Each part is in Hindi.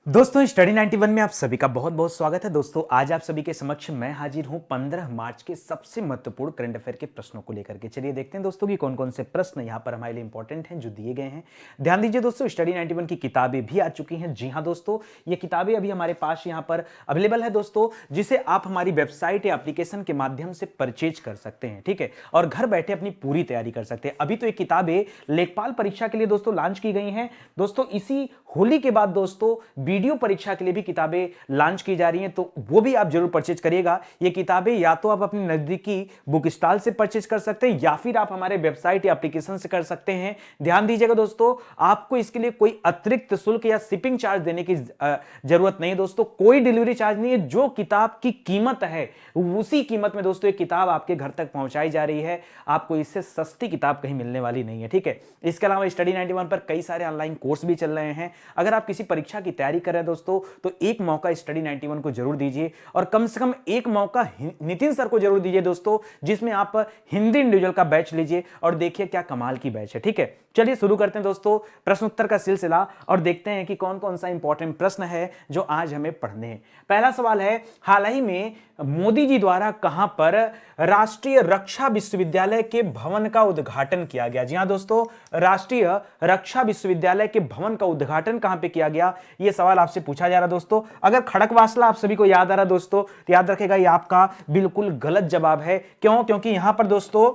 दोस्तों स्टडी 91 में आप सभी का बहुत बहुत स्वागत है। दोस्तों आज आप सभी के समक्ष मैं हाजिर हूं 15 मार्च के सबसे महत्वपूर्ण करंट अफेयर के प्रश्नों को लेकर के। चलिए देखते हैं दोस्तों कि कौन कौन से प्रश्न यहां पर हमारे लिए इंपॉर्टेंट हैं जो दिए गए हैं। ध्यान दीजिए दोस्तों, स्टडी 91 की किताबें भी आ चुकी हैं। जी हां दोस्तों, ये किताबें अभी हमारे पास यहां पर अवेलेबल है दोस्तों, जिसे आप हमारी वेबसाइट या एप्लीकेशन के माध्यम से परचेज कर सकते हैं। ठीक है, और घर बैठे अपनी पूरी तैयारी कर सकते हैं। अभी तो ये किताबें लेखपाल परीक्षा के लिए दोस्तों लॉन्च की गई हैं। दोस्तों इसी होली के बाद दोस्तों वीडियो परीक्षा के लिए भी किताबें लॉन्च की जा रही हैं, तो वो भी आप जरूर परचेज करिएगा। ये किताबें या तो आप अपनी नजदीकी बुक स्टॉल से परचेज कर सकते हैं या फिर आप हमारे वेबसाइट या एप्लीकेशन से कर सकते हैं। ध्यान दीजिएगा दोस्तों, आपको इसके लिए कोई अतिरिक्त शुल्क या शिपिंग चार्ज देने की जरूरत नहीं है दोस्तों, कोई डिलीवरी चार्ज नहीं है। जो किताब की कीमत है उसी कीमत में दोस्तों ये किताब आपके घर तक पहुंचाई जा रही है। आपको इससे सस्ती किताब कहीं मिलने वाली नहीं है। ठीक है, इसके अलावा स्टडी 91 पर कई सारे ऑनलाइन कोर्स भी चल रहे हैं। अगर आप किसी परीक्षा की तैयारी कर रहे हैं दोस्तों, तो एक मौका स्टडी 91 को जरूर दीजिए, और कम से कम एक मौका नितिन सर को जरूर दीजिए दोस्तों, जिसमें आप हिंदी इंडिविजुअल का बैच लीजिए और देखिए क्या कमाल की बैच है। ठीक है, चलिए शुरू करते हैं दोस्तों प्रश्न उत्तर का सिलसिला और देखते हैं कि कौन कौन सा इंपॉर्टेंट प्रश्न है जो आज हमें पढ़ने हैं। पहला सवाल है, हाल ही में मोदी जी द्वारा कहां पर राष्ट्रीय रक्षा विश्वविद्यालय के भवन का उद्घाटन किया गया? जी हां दोस्तों, राष्ट्रीय रक्षा विश्वविद्यालय के भवन का उद्घाटन कहां पे किया गया, यह सवाल आपसे पूछा जा रहा है दोस्तों। अगर खड़कवासला आप सभी को याद आ रहा है दोस्तों, तो याद रखेगा यह आपका बिल्कुल गलत जवाब है। क्यों? क्योंकि यहां पर दोस्तों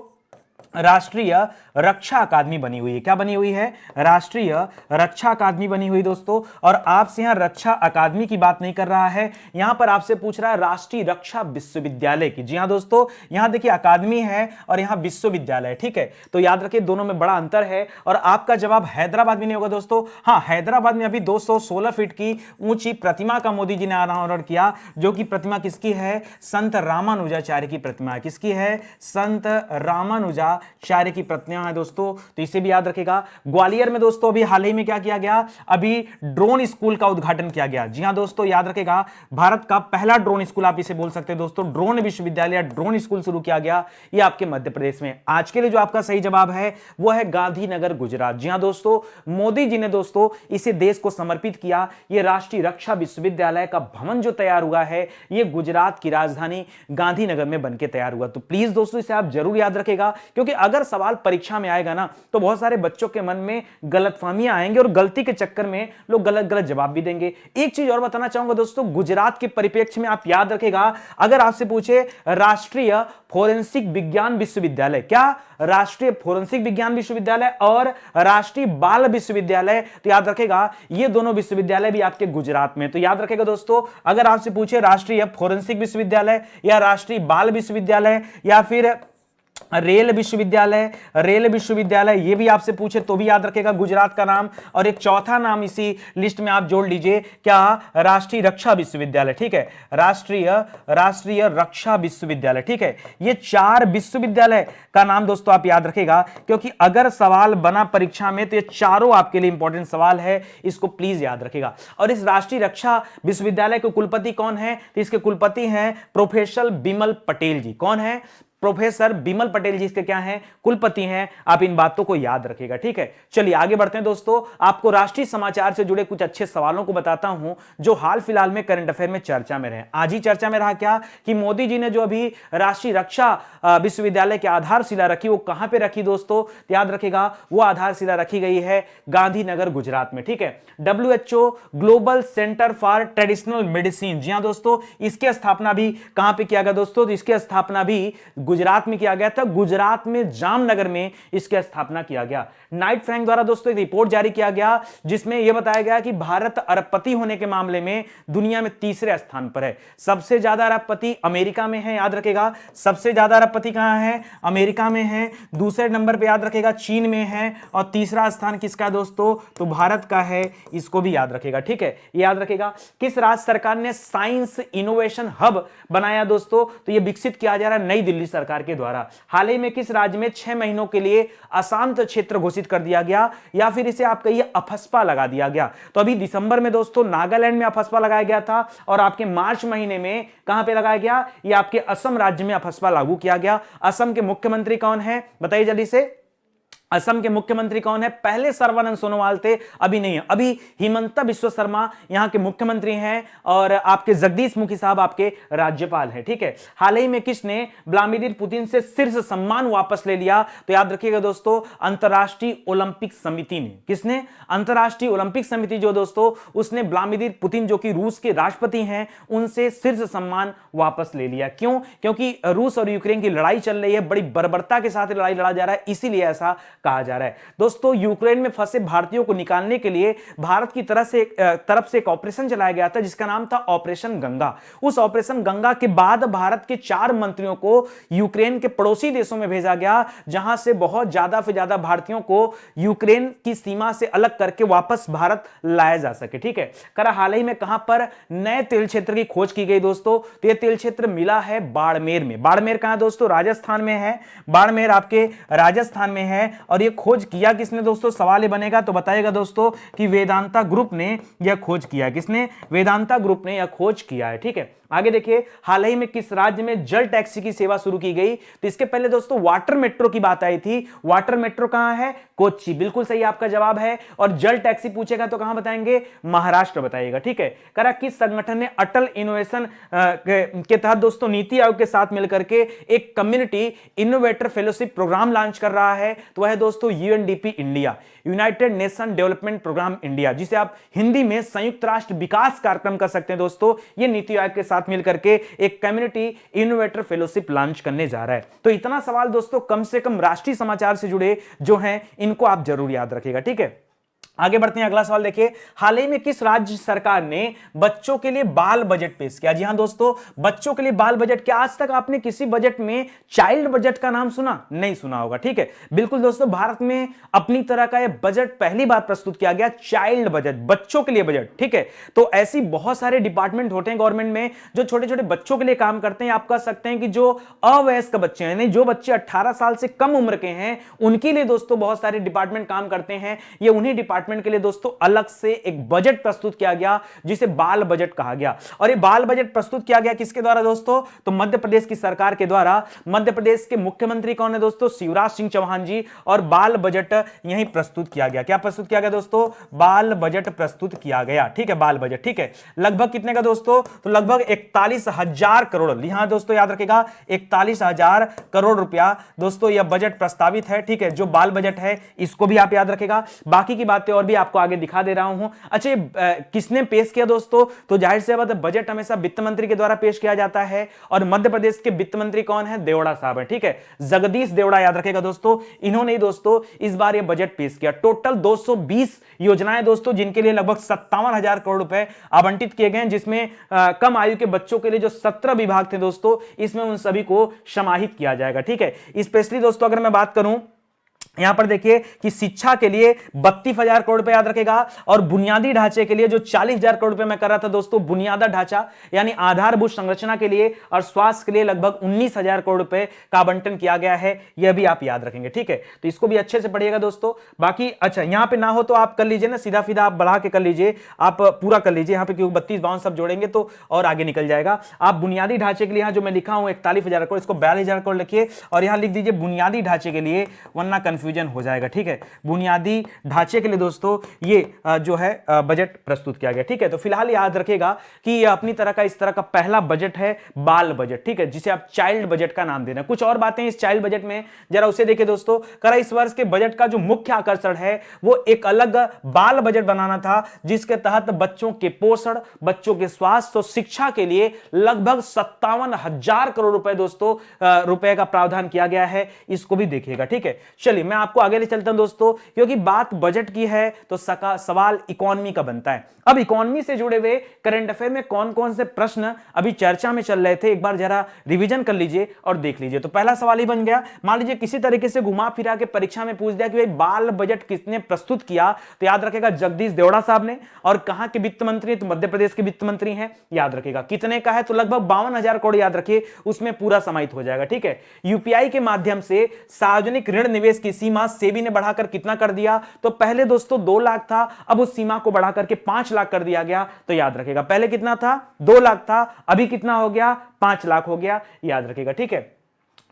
राष्ट्रीय रक्षा अकादमी बनी हुई है। क्या बनी हुई है? राष्ट्रीय रक्षा अकादमी बनी हुई दोस्तों। और आपसे यहां रक्षा अकादमी की बात नहीं कर रहा है, यहां पर आपसे पूछ रहा है राष्ट्रीय रक्षा विश्वविद्यालय की। जी हां दोस्तों, यहां देखिए अकादमी है और यहां विश्वविद्यालय है। ठीक है, तो याद रखिए दोनों में बड़ा अंतर है। और आपका जवाब हैदराबाद में नहीं होगा दोस्तों। हां, हैदराबाद में अभी 216 फीट की ऊंची प्रतिमा का मोदी जी ने अनावरण किया, जो कि प्रतिमा किसकी है? संत रामानुजाचार्य की प्रतिमा है। किसकी है? संत रामानुजाचार्य की प्रतिमा है दोस्तों, तो इसे भी याद रखेगा। ग्वालियर में दोस्तों अभी हाल ही में क्या किया गया? अभी ड्रोन स्कूल का उद्घाटन किया गया। जी हां दोस्तों, याद रखेगा भारत का पहला ड्रोन स्कूल आप इसे बोल सकते हैं दोस्तों, ड्रोन विश्वविद्यालय, ड्रोन स्कूल शुरू किया गया, ये आपके मध्य प्रदेश में। आज के लिए जो आपका सही जवाब है वो है गांधीनगर, गुजरात। जी हां दोस्तों, मोदी जी ने दोस्तों इसे देश को समर्पित किया। ये राष्ट्रीय रक्षा विश्वविद्यालय का भवन जो तैयार हुआ है, ये गुजरात की राजधानी गांधीनगर में बनकर तैयार हुआ। तो प्लीज दोस्तों इसे आप जरूर याद रखेगा, क्योंकि अगर सवाल परीक्षा में आएगा ना, तो बहुत सारे बच्चों के मन में गलतफहमियां आएंगे और गलती के चक्कर में लोग गलत गलत जवाब भी देंगे। एक चीज और बताना चाहूंगा दोस्तों, गुजरात के परिप्रेक्ष्य में आप याद रखेगा, अगर आपसे पूछे राष्ट्रीय फोरेंसिक विज्ञान विश्वविद्यालय, क्या? राष्ट्रीय फोरेंसिक विज्ञान विश्वविद्यालय और राष्ट्रीय बाल विश्वविद्यालय, तो याद रखेगा ये दोनों विश्वविद्यालय भी आपके गुजरात में। तो याद रखेगा दोस्तों, अगर आपसे पूछे राष्ट्रीय फोरेंसिक विश्वविद्यालय या राष्ट्रीय बाल विश्वविद्यालय या फिर रेल विश्वविद्यालय, ये भी आपसे पूछे तो भी याद रखेगा गुजरात का नाम। और एक चौथा नाम इसी लिस्ट में आप जोड़ लीजिए, क्या? राष्ट्रीय रक्षा विश्वविद्यालय। ठीक है, राष्ट्रीय रक्षा विश्वविद्यालय। ठीक है, ये 4 विश्वविद्यालय का नाम दोस्तों आप याद रखेगा, क्योंकि अगर सवाल बना परीक्षा में तो ये चारों आपके लिए इंपॉर्टेंट सवाल है, इसको प्लीज याद रखेगा। और इस राष्ट्रीय रक्षा विश्वविद्यालय के कुलपति कौन है? तो इसके कुलपति हैं प्रोफेसर बिमल पटेल जी। कौन है? प्रोफेसर बिमल पटेल जी इसके क्या हैं? कुलपति हैं। आप इन बातों को याद रखिएगा। ठीक है, चलिए आगे बढ़ते हैं दोस्तों। आपको राष्ट्रीय समाचार से जुड़े कुछ अच्छे सवालों को बताता हूं जो हाल फिलहाल में करंट अफेयर में चर्चा में रहे। आज ही चर्चा में रहा क्या कि मोदी जी ने जो अभी राष्ट्रीय रक्षा विश्वविद्यालय की आधारशिला रखी, वो कहां पर रखी दोस्तों? याद रखेगा वो आधारशिला रखी गई है गांधीनगर, गुजरात में। ठीक है, WHO global centre for traditional medicine, जी हां दोस्तों, इसकी स्थापना भी कहां पर किया गया दोस्तों? तो इसकी स्थापना भी गुजरात में किया गया था। गुजरात में जामनगर में इसकी स्थापना किया गया। नाइट फ्रैंक द्वारा दोस्तों एक रिपोर्ट जारी किया गया, जिसमें यह बताया गया कि भारत अरबपति होने के मामले में दुनिया में तीसरे स्थान पर है। सबसे ज्यादा अरबपति अमेरिका में है, याद रखेगा। सबसे ज्यादा अरबपति कहां है? अमेरिका में है। दूसरे नंबर पर याद रखेगा चीन में है, और तीसरा स्थान किसका दोस्तों? तो भारत का है। इसको भी याद रखेगा। ठीक है, याद रखेगा। किस राज्य सरकार ने साइंस इनोवेशन हब बनाया दोस्तों? तो यह विकसित किया जा रहा है नई दिल्ली सरकार के द्वारा। हाल ही में किस राज्य में 6 महीनों के लिए अशांत क्षेत्र घोषित कर दिया गया, या फिर इसे आप कहिए अफस्पा लगा दिया गया? तो अभी दिसंबर में दोस्तों नागालैंड में अफस्पा लगाया गया था, और आपके मार्च महीने में कहां पे लगाया गया? ये आपके असम राज्य में अफस्पा लागू किया गया। असम के मुख्यमंत्री कौन है? बताइए जल्दी से। असम के मुख्यमंत्री कौन है? पहले सर्बानंद सोनोवाल थे, अभी नहीं है, अभी हिमंता बिश्व शर्मा यहां के मुख्यमंत्री हैं और आपके जगदीश मुखी साहब आपके राज्यपाल हैं। ठीक है, हाल ही में किसने व्लादिमीर पुतिन से शीर्ष सम्मान वापस ले लिया? तो याद रखिएगा दोस्तों, अंतरराष्ट्रीय ओलंपिक समिति ने। किसने? अंतरराष्ट्रीय ओलंपिक समिति जो दोस्तों, उसने व्लादिमीर पुतिन जो कि रूस के राष्ट्रपति हैं उनसे शीर्ष सम्मान वापस ले लिया। क्यों? क्योंकि रूस और यूक्रेन की लड़ाई चल रही है, बड़ी बर्बरता के साथ लड़ाई लड़ा जा रहा है, इसीलिए ऐसा कहा जा रहा है। दोस्तों, यूक्रेन में फंसे भारतीयों को निकालने के लिए भारत की तरफ से एक ऑपरेशन चलाया गया था जिसका नाम था ऑपरेशन गंगा। उस ऑपरेशन गंगा के बाद भारत के 4 मंत्रियों को यूक्रेन के पड़ोसी देशों में भेजा गया, जहां से बहुत ज्यादा से ज्यादा भारतीयों को यूक्रेन की सीमा से अलग करके वापस भारत लाया जा सके। ठीक है, हाल ही में कहां पर नए तेल क्षेत्र की खोज की गई दोस्तों? तो यह तेल क्षेत्र मिला है बाड़मेर में। बाड़मेर कहां दोस्तों? राजस्थान में है। बाड़मेर आपके राजस्थान में है। और ये खोज किया किसने दोस्तों? सवाल ये बनेगा तो बताइएगा दोस्तों कि वेदांता ग्रुप ने यह खोज किया। किसने? वेदांता ग्रुप ने यह खोज किया है। ठीक है, आगे देखिए, हाल ही में किस राज्य में जल टैक्सी की सेवा शुरू की गई? तो इसके पहले दोस्तों वाटर मेट्रो की बात आई थी। वाटर मेट्रो कहां है? कोच्चि। बिल्कुल सही आपका जवाब है। और जल टैक्सी पूछेगा तो कहां बताएंगे? महाराष्ट्र बताइएगा। ठीक है, करा किस संगठन ने अटल इनोवेशन के तहत दोस्तों नीति आयोग के साथ मिलकर के एक community innovator fellowship programme launch कर रहा है? तो वह दोस्तों UNDP India, United Nation development programme India, जिसे आप हिंदी में संयुक्त राष्ट्र विकास कार्यक्रम कर सकते हैं दोस्तों। यह नीति आयोग के साथ मिलकर के एक कम्युनिटी इनोवेटर फेलोशिप लॉन्च करने जा रहा है। तो इतना सवाल दोस्तों कम से कम राष्ट्रीय समाचार से जुड़े जो हैं इनको आप जरूर याद रखिएगा। ठीक है, आगे बढ़ते हैं, अगला सवाल देखिए, हाल ही में किस राज्य सरकार ने बच्चों के लिए बाल बजट पेश किया? जी हां दोस्तों, बच्चों के लिए बाल बजट। क्या आज तक आपने किसी बजट में चाइल्ड बजट का नाम सुना? नहीं सुना होगा। ठीक है, बिल्कुल दोस्तों, भारत में अपनी तरह का यह बजट पहली बार प्रस्तुत किया गया, चाइल्ड बजट, बच्चों के लिए बजट। ठीक है, तो ऐसी बहुत सारे डिपार्टमेंट होते हैं गवर्नमेंट में जो छोटे छोटे बच्चों के लिए काम करते हैं। आप कह सकते हैं कि जो अवयस्क बच्चे हैं, जो बच्चे 18 साल से कम उम्र के हैं, उनके लिए दोस्तों बहुत सारे डिपार्टमेंट काम करते हैं। ये उन्हीं डिपार्टमेंट के लिए दोस्तों अलग से एक बजट प्रस्तुत किया गया जिसे बाल बजट कहा गया। और ये बाल बजट प्रस्तुत किया गया किसके द्वारा दोस्तों? तो मध्य प्रदेश की सरकार के द्वारा। मध्य प्रदेश के मुख्यमंत्री कौन है दोस्तों? शिवराज सिंह चौहान जी। और बाल बजट यहीं प्रस्तुत किया गया। क्या प्रस्तुत किया गया दोस्तों? बाल बजट प्रस्तुत किया गया। ठीक है, बाल बजट। ठीक है, लगभग कितने का दोस्तों? तो लगभग 41,000 करोड़। यहां दोस्तों याद रखिएगा, 41,000 करोड़ रुपया दोस्तों यह बजट प्रस्तावित है। ठीक है, जो बाल बजट है इसको भी आप याद रखेगा। बाकी की बातें और भी आपको आगे दिखा दे रहा हूं। अच्छा, ये किसने पेश किया दोस्तों? तो जाहिर सी बात है, बजट हमेशा वित्त मंत्री के द्वारा पेश किया जाता है। और मध्य प्रदेश के वित्त मंत्री कौन है? देवड़ा साहब है। ठीक है, जगदीश देवड़ा याद रखेगा दोस्तों। इन्होंने दोस्तों इस बार यह बजट पेश किया। टोटल 220 योजनाएं दोस्तों, जिनके लिए लगभग 57,000 करोड़ रुपए आवंटित किए गए, जिसमें कम आयु के बच्चों के लिए जो 17 विभाग थे दोस्तों, इसमें उन सभी को समाहित किया जाएगा। ठीक है, स्पेशली दोस्तों अगर मैं बात करूं यहां पर देखिए कि शिक्षा के लिए 32,000 करोड़ रुपए याद रखेगा। और बुनियादी ढांचे के लिए जो 40,000 करोड़ रुपए मैं कर रहा था दोस्तों, बुनियादी ढांचा यानी आधारभूत संरचना के लिए और स्वास्थ्य के लिए लगभग 19,000 करोड़ रुपए का आवंटन किया गया है। यह भी आप याद रखेंगे। ठीक है, तो इसको भी अच्छे से पढ़िएगा दोस्तों। बाकी अच्छा, यहां पे ना हो तो आप कर लीजिए ना, सीधा सीधा आप बढ़ा के कर लीजिए, आप पूरा कर लीजिए यहां पे, क्योंकि 32 52 सब जोड़ेंगे तो और आगे निकल जाएगा। आप बुनियादी ढांचे के लिए यहां जो मैं लिखा हूं 41,000 करोड़, इसको 42,000 करोड़ लिखिए और यहां लिख दीजिए बुनियादी ढांचे के लिए, वरना कंफ्यूजन हो जाएगा। ठीक है, बुनियादी ढांचे के लिए दोस्तों ये जो है बजट प्रस्तुत किया गया। ठीक है, तो फिलहाल याद रखिएगा कि ये अपनी तरह का इस तरह का पहला बजट है, बाल बजट। ठीक है, जिसे आप चाइल्ड बजट का नाम देना। कुछ और बातें इस चाइल्ड बजट में, जरा उसे देखिए दोस्तों। करा इस वर्ष के बजट का जो मुख्य आकर्षण है वो एक अलग बाल बजट बनाना था, जिसके तहत बच्चों के पोषण, बच्चों के स्वास्थ्य और शिक्षा के लिए लगभग 57,000 करोड़ रुपए दोस्तों रुपए का प्रावधान किया गया है। इसको भी देखिएगा। ठीक है, चलिए मैं आपको आगे ले चलता हूं दोस्तों, क्योंकि बात बजट की है तो सवाल इकोनॉमी का बनता है। अब इकोनॉमी से जुड़े हुए करंट अफेयर में कौन कौन से प्रश्न अभी चर्चा में चल रहे थे, एक बार जरा रिवीजन कर लीजिए और देख लीजिए। तो पहला सवाल ही बन गया, मान लीजिए किसी तरीके से घुमा फिरा के परीक्षा में पूछ दिया कि भाई बाल बजट किसने प्रस्तुत किया, तो याद रखेगा जगदीश देवड़ा साहब ने। और कहां के वित्त मंत्री? तो मध्य प्रदेश के वित्त मंत्री हैं। याद रखेगा कितने का है? तो लगभग 52,000 करोड़ याद रखिए, उसमें पूरा समाहित हो जाएगा। ठीक है, यूपीआई के माध्यम से सार्वजनिक ऋण निवेश की सीमा सेबी ने बढ़ाकर कितना कर दिया? तो पहले दोस्तों 2 लाख था, अब उस सीमा को बढ़ाकर के 5 लाख कर दिया गया। तो याद रखेगा पहले कितना था? 2 लाख था, अभी कितना हो गया? 5 लाख हो गया। याद रखेगा। ठीक है,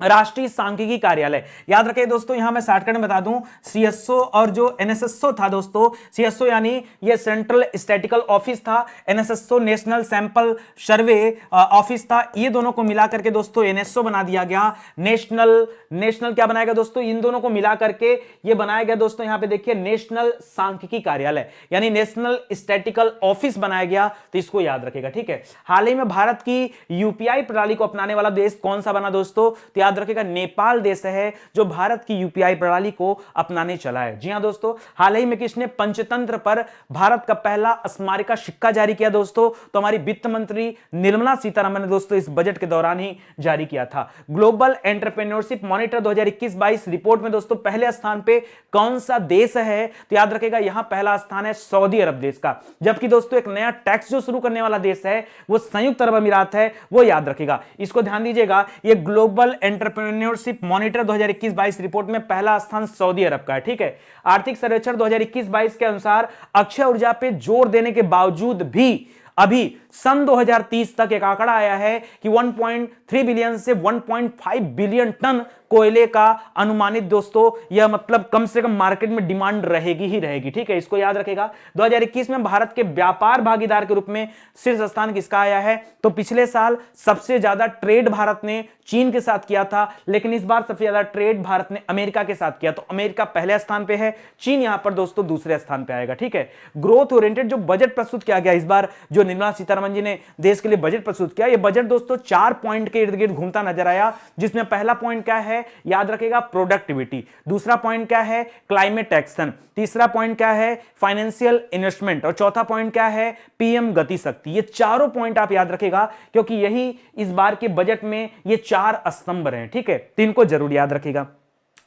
राष्ट्रीय सांख्यिकी कार्यालय। याद रखिए दोस्तों, यहां मैं शॉर्टकट में बता दूं, सीएसओ और जो एनएसएसओ था दोस्तों, सीएसओ यानी ये सेंट्रल स्टैटिकल ऑफिस था, NSSO national sample survey office था, ये दोनों को मिला करके दोस्तों एनएसओ बना दिया गया। नेशनल नेशनल क्या बनाया गया दोस्तों, इन दोनों को मिला करके ये बनाया गया दोस्तों, यहां पे देखिए नेशनल सांख्यिकी कार्यालय यानी नेशनल स्टैटिकल ऑफिस बनाया गया, तो इसको याद रखेगा। ठीक है, हाल ही में भारत की यूपीआई प्रणाली को अपनाने वाला देश कौन सा बना दोस्तों, तो याद रखेगा नेपाल देश है जो भारत की यूपीआई प्रणाली को अपनाने चला है। जी हां दोस्तों, हाल ही में किसने पंचतंत्र पर भारत का पहला स्मारिका सिक्का जारी किया दोस्तों, तो हमारी वित्त मंत्री निर्मला सीतारमण ने दोस्तों इस बजट के दौरान ही जारी किया था। ग्लोबल एंटरप्रेन्योरशिप मॉनिटर 2021-22 रिपोर्ट में दोस्तों पहले स्थान पे कौन सा देश है, तो याद रखेगा यहां पहला स्थान है सऊदी अरब देश का। जबकि दोस्तों एक नया टैक्स जो शुरू करने वाला देश है वो संयुक्त अरब अमीरात है, वो याद रखेगा, इसको ध्यान दीजिएगा। ये ग्लोबल एंटरप्रेन्योरशिप मॉनिटर 2021-22 रिपोर्ट में पहला स्थान सऊदी अरब का है। ठीक है, आर्थिक सर्वेक्षण 2021-22 के अनुसार अक्षय ऊर्जा पे जोर देने के बावजूद भी अभी सन 2030 तक एक आंकड़ा आया है कि 1.3 बिलियन से 1.5 बिलियन टन कोयले का अनुमानित दोस्तों, यह मतलब कम से कम मार्केट में डिमांड रहेगी ही रहेगी। ठीक है, इसको याद रखेगा। 2021 में भारत के व्यापार भागीदार के रूप में शीर्ष स्थान किसका आया है, तो पिछले साल सबसे ज्यादा ट्रेड भारत ने चीन के साथ किया था, लेकिन इस बार सबसे ज्यादा ट्रेड भारत ने अमेरिका के साथ किया, तो अमेरिका पहले स्थान पे है, चीन यहां पर दोस्तों दूसरे स्थान पे आएगा। ठीक है, ग्रोथ ओरिएंटेड जो बजट प्रस्तुत किया गया इस बार, जो निर्मला सीतारमण जी ने देश के लिए बजट प्रस्तुत किया, यह बजट दोस्तों 4 पॉइंट के इर्द गिर्द घूमता नजर आया, जिसमें पहला पॉइंट क्या है, याद रखेगा प्रोडक्टिविटी, दूसरा पॉइंट क्या है क्लाइमेट एक्शन, तीसरा पॉइंट क्या है फाइनेंशियल इन्वेस्टमेंट, और चौथा पॉइंट क्या है पीएम गति शक्ति। ये चारों पॉइंट आप याद रखेगा, क्योंकि यही इस बार के बजट में ये 4 स्तंभ हैं। ठीक है, तो इनको जरूर याद रखेगा।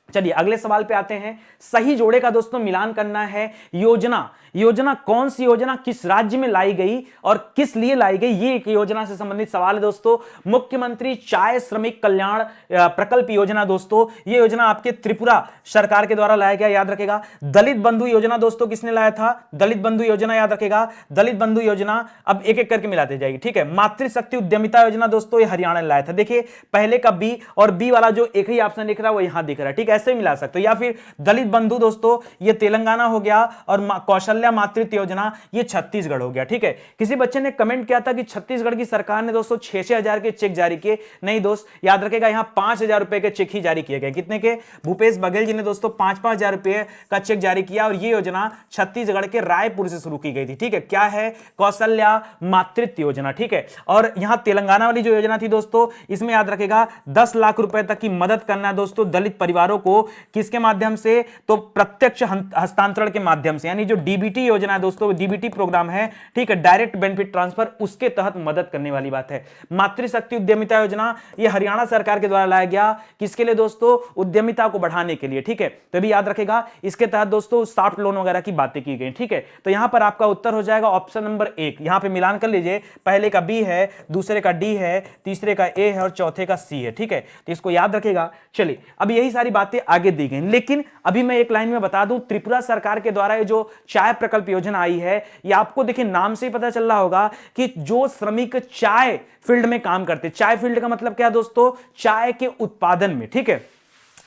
चलिए अगले सवाल पे आते हैं। सही जोड़े का दोस्तों मिलान करना है। योजना कौन सी योजना किस राज्य में लाई गई और किस लिए लाई गई, ये एक योजना से संबंधित सवाल है दोस्तों। मुख्यमंत्री चाय श्रमिक कल्याण प्रकल्प योजना दोस्तों, ये योजना आपके त्रिपुरा सरकार के द्वारा लाया गया, याद रखेगा। दलित बंधु योजना दोस्तों किसने लाया था, दलित बंधु योजना, याद रखेगा दलित बंधु योजना। अब एक एक करके मिलाते जाएगी। ठीक है, मातृशक्ति उद्यमिता योजना दोस्तों ये हरियाणा ने लाया था। देखिए पहले का बी और बी वाला जो एक ही ऑप्शन दिख रहा है वो यहां दिख रहा है। ठीक है, ऐसे मिला सकते हो। या फिर दलित बंधु दोस्तों ये तेलंगाना हो गया, और कौशल्या मातृत्व योजना ये छत्तीसगढ़ हो गया। ठीक है, किसी बच्चे ने कमेंट किया था कि छत्तीसगढ़ की सरकार ने दोस्तों 6-6 हजार के चेक जारी किए। नहीं दोस्त, याद रखेगा यहां 5,000 रुपए के चेक ही जारी किए गए। कितने के, भूपेश बघेल जी ने दोस्तों 5-5 हजार रुपए का चेक जारी किया, और यह योजना छत्तीसगढ़ के रायपुर से शुरू की गई थी। ठीक है, क्या है कौशल्या मातृत्व योजना। ठीक है, और यहां तेलंगाना वाली जो योजना थी दोस्तों, इसमें याद रखेगा 10 लाख रुपए तक की मदद करना है दोस्तों दलित परिवारों को। किसके माध्यम से, तो प्रत्यक्ष हस्तांतरण के माध्यम से, यानी जो डीबीटी योजना है दोस्तों, डीबीटी प्रोग्राम है, ठीक है, डायरेक्ट बेनिफिट ट्रांसफर, उसके तहत मदद करने वाली बात है। मातृशक्ति उद्यमिता योजना ये हरियाणा सरकार के द्वारा लाया गया, किसके लिए दोस्तों, उद्यमिता को बढ़ाने के लिए। ठीक है, तो भी याद रखेगा इसके तहत दोस्तों सॉफ्ट लोन वगैरह की बातें की गई। ठीक है, तो यहां पर आपका उत्तर हो जाएगा ऑप्शन नंबर 1। यहां पे मिलान कर लीजिए, पहले का बी है, दूसरे का डी है, तीसरे का ए है और चौथे का सी है। ठीक है, तो इसको याद रखेगा। चलिए अब यही सारी बातें आगे दी गई, लेकिन अभी मैं एक लाइन में बता दूं, त्रिपुरा सरकार के द्वारा ये जो चाय प्रकल्प योजना आई है, ये आपको देखिए नाम से ही पता चल रहा होगा कि जो श्रमिक चाय फील्ड में काम करते, चाय फील्ड का मतलब क्या दोस्तों, चाय के उत्पादन में। ठीक है,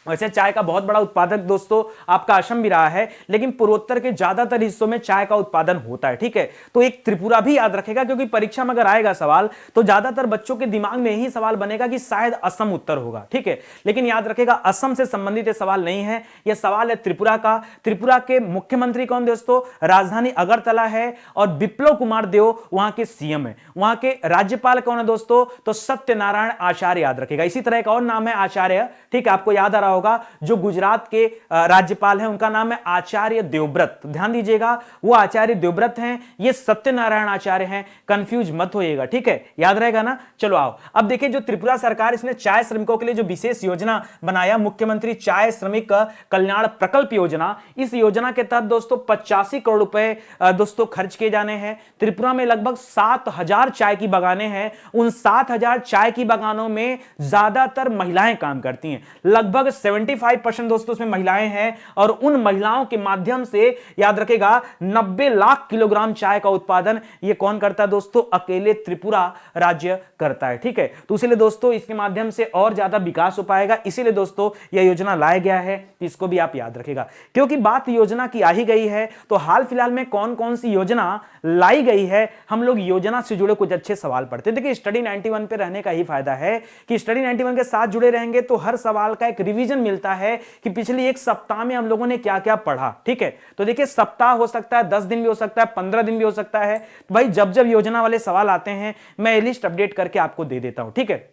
वैसे चाय का बहुत बड़ा उत्पादक दोस्तों आपका असम भी रहा है, लेकिन पूर्वोत्तर के ज्यादातर हिस्सों में चाय का उत्पादन होता है। ठीक है, तो एक त्रिपुरा भी याद रखेगा, क्योंकि परीक्षा में अगर आएगा सवाल तो ज्यादातर बच्चों के दिमाग में यही सवाल बनेगा कि शायद असम उत्तर होगा। ठीक है, लेकिन याद रखेगा असम से संबंधित सवाल नहीं है, यह सवाल है त्रिपुरा का। त्रिपुरा के मुख्यमंत्री कौन दोस्तों, राजधानी अगरतला है, और विप्लव कुमार देव वहां के सीएम है। वहां के राज्यपाल कौन है दोस्तों, तो सत्यनारायण आचार्य, याद रखेगा। इसी तरह एक और नाम है आचार्य, ठीक है, आपको याद आ रहा होगा, जो गुजरात के राज्यपाल हैं उनका नाम है आचार्य देवव्रत। ध्यान दीजिएगा, वो आचार्य देवव्रत हैं, ये सत्यनारायण आचार्य हैं, कंफ्यूज मत होइएगा। ठीक है, याद रहेगा ना। चलो आओ अब देखिए, जो त्रिपुरा सरकार इसने चाय श्रमिकों के लिए जो विशेष योजना बनाया, मुख्यमंत्री चाय श्रमिक कल्याण प्रकल्प योजना, इस योजना के तहत दोस्तों 85 करोड़ रुपए दोस्तों खर्च किए जाने हैं। त्रिपुरा में लगभग 7,000 चाय की बागानें हैं। उन 7,000 चाय की बागानों में ज्यादातर महिलाएं काम करती हैं। लगभग 75% दोस्तों उसमें महिलाएं हैं और उन महिलाओं के माध्यम से याद रखेगा 90 लाख किलोग्राम चाय का उत्पादन ये कौन करता है दोस्तों, अकेले त्रिपुरा राज्य करता है। ठीक है, तो इसीलिए दोस्तों इसके माध्यम से और ज्यादा विकास हो पाएगा, इसीलिए दोस्तों यह योजना लाया गया है, इसको भी आप याद रखेगा। क्योंकि बात योजना की आ ही गई है तो हाल फिलहाल में कौन कौन सी योजना लाई गई है, हम लोग योजना से जुड़े कुछ अच्छे सवाल पढ़ते हैं। देखिए स्टडी 91 पे रहने का ही फायदा है कि स्टडी 91 के साथ जुड़े रहेंगे तो हर सवाल का एक रिवीजन मिलता है कि पिछले एक सप्ताह में हम लोगों ने क्या क्या पढ़ा। ठीक है, तो देखिए सप्ताह हो सकता है, 10 दिन भी हो सकता है, 15 दिन भी हो सकता है। तो भाई जब जब योजना वाले सवाल आते हैं मैं ये लिस्ट अपडेट करके आपको दे देता हूं। ठीक है,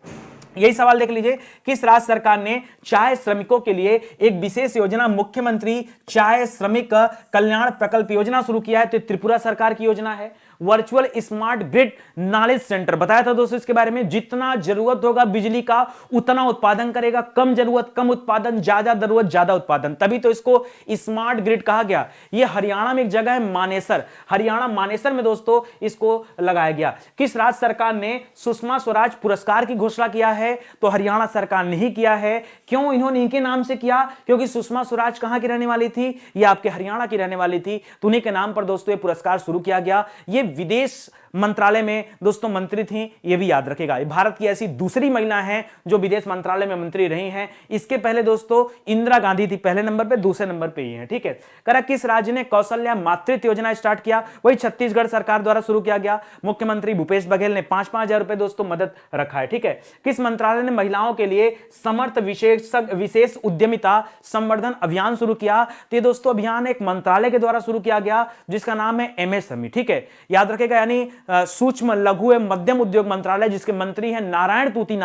यही सवाल देख लीजिए, किस राज्य सरकार ने चाय श्रमिकों के लिए एक विशेष योजना मुख्यमंत्री चाय श्रमिक कल्याण प्रकल्प योजना शुरू किया है? तो त्रिपुरा सरकार की योजना है। Virtual smart grid knowledge centre बताया था दोस्तों इसके बारे में, जितना जरूरत होगा बिजली का उतना उत्पादन करेगा, कम जरूरत कम उत्पादन, ज्यादा जरूरत ज्यादा उत्पादन, तभी तो इसको स्मार्ट ग्रिड कहा गया। ये हरियाणा में एक जगह है मानेसर, हरियाणा मानेसर में दोस्तों इसको लगाया गया। किस राज्य सरकार ने सुषमा स्वराज पुरस्कार की घोषणा किया है? तो हरियाणा सरकार ने ही किया है। क्यों इन्होंने इनके नाम से किया? क्योंकि सुषमा स्वराज कहां की रहने वाली थी? ये आपके हरियाणा की रहने वाली थी, तो उन्हीं के नाम पर दोस्तों ये पुरस्कार शुरू किया गया। ये विदेश मंत्रालय में दोस्तों मंत्री थी, ये भी याद रखेगा। भारत की ऐसी दूसरी महिला हैं जो विदेश मंत्रालय में मंत्री रही हैं। इसके पहले दोस्तों इंदिरा गांधी थी पहले नंबर पे, दूसरे नंबर पे ही है। ठीक है, करा किस राज्य ने कौशल्या मातृत्व योजना स्टार्ट किया? वही छत्तीसगढ़ सरकार द्वारा शुरू किया गया। मुख्यमंत्री भूपेश बघेल ने 5-5 हजार रुपए दोस्तों मदद रखा है। ठीक है, किस मंत्रालय ने महिलाओं के लिए समर्थ विशेष उद्यमिता संवर्धन अभियान शुरू किया? तो ये दोस्तों अभियान एक मंत्रालय के द्वारा शुरू किया गया जिसका नाम है एमएसएमई। ठीक है, याद रखेगा, यानी सूक्ष्म लघु एवं मध्यम उद्योग मंत्रालय, जिसके मंत्री हैं नारायण तूती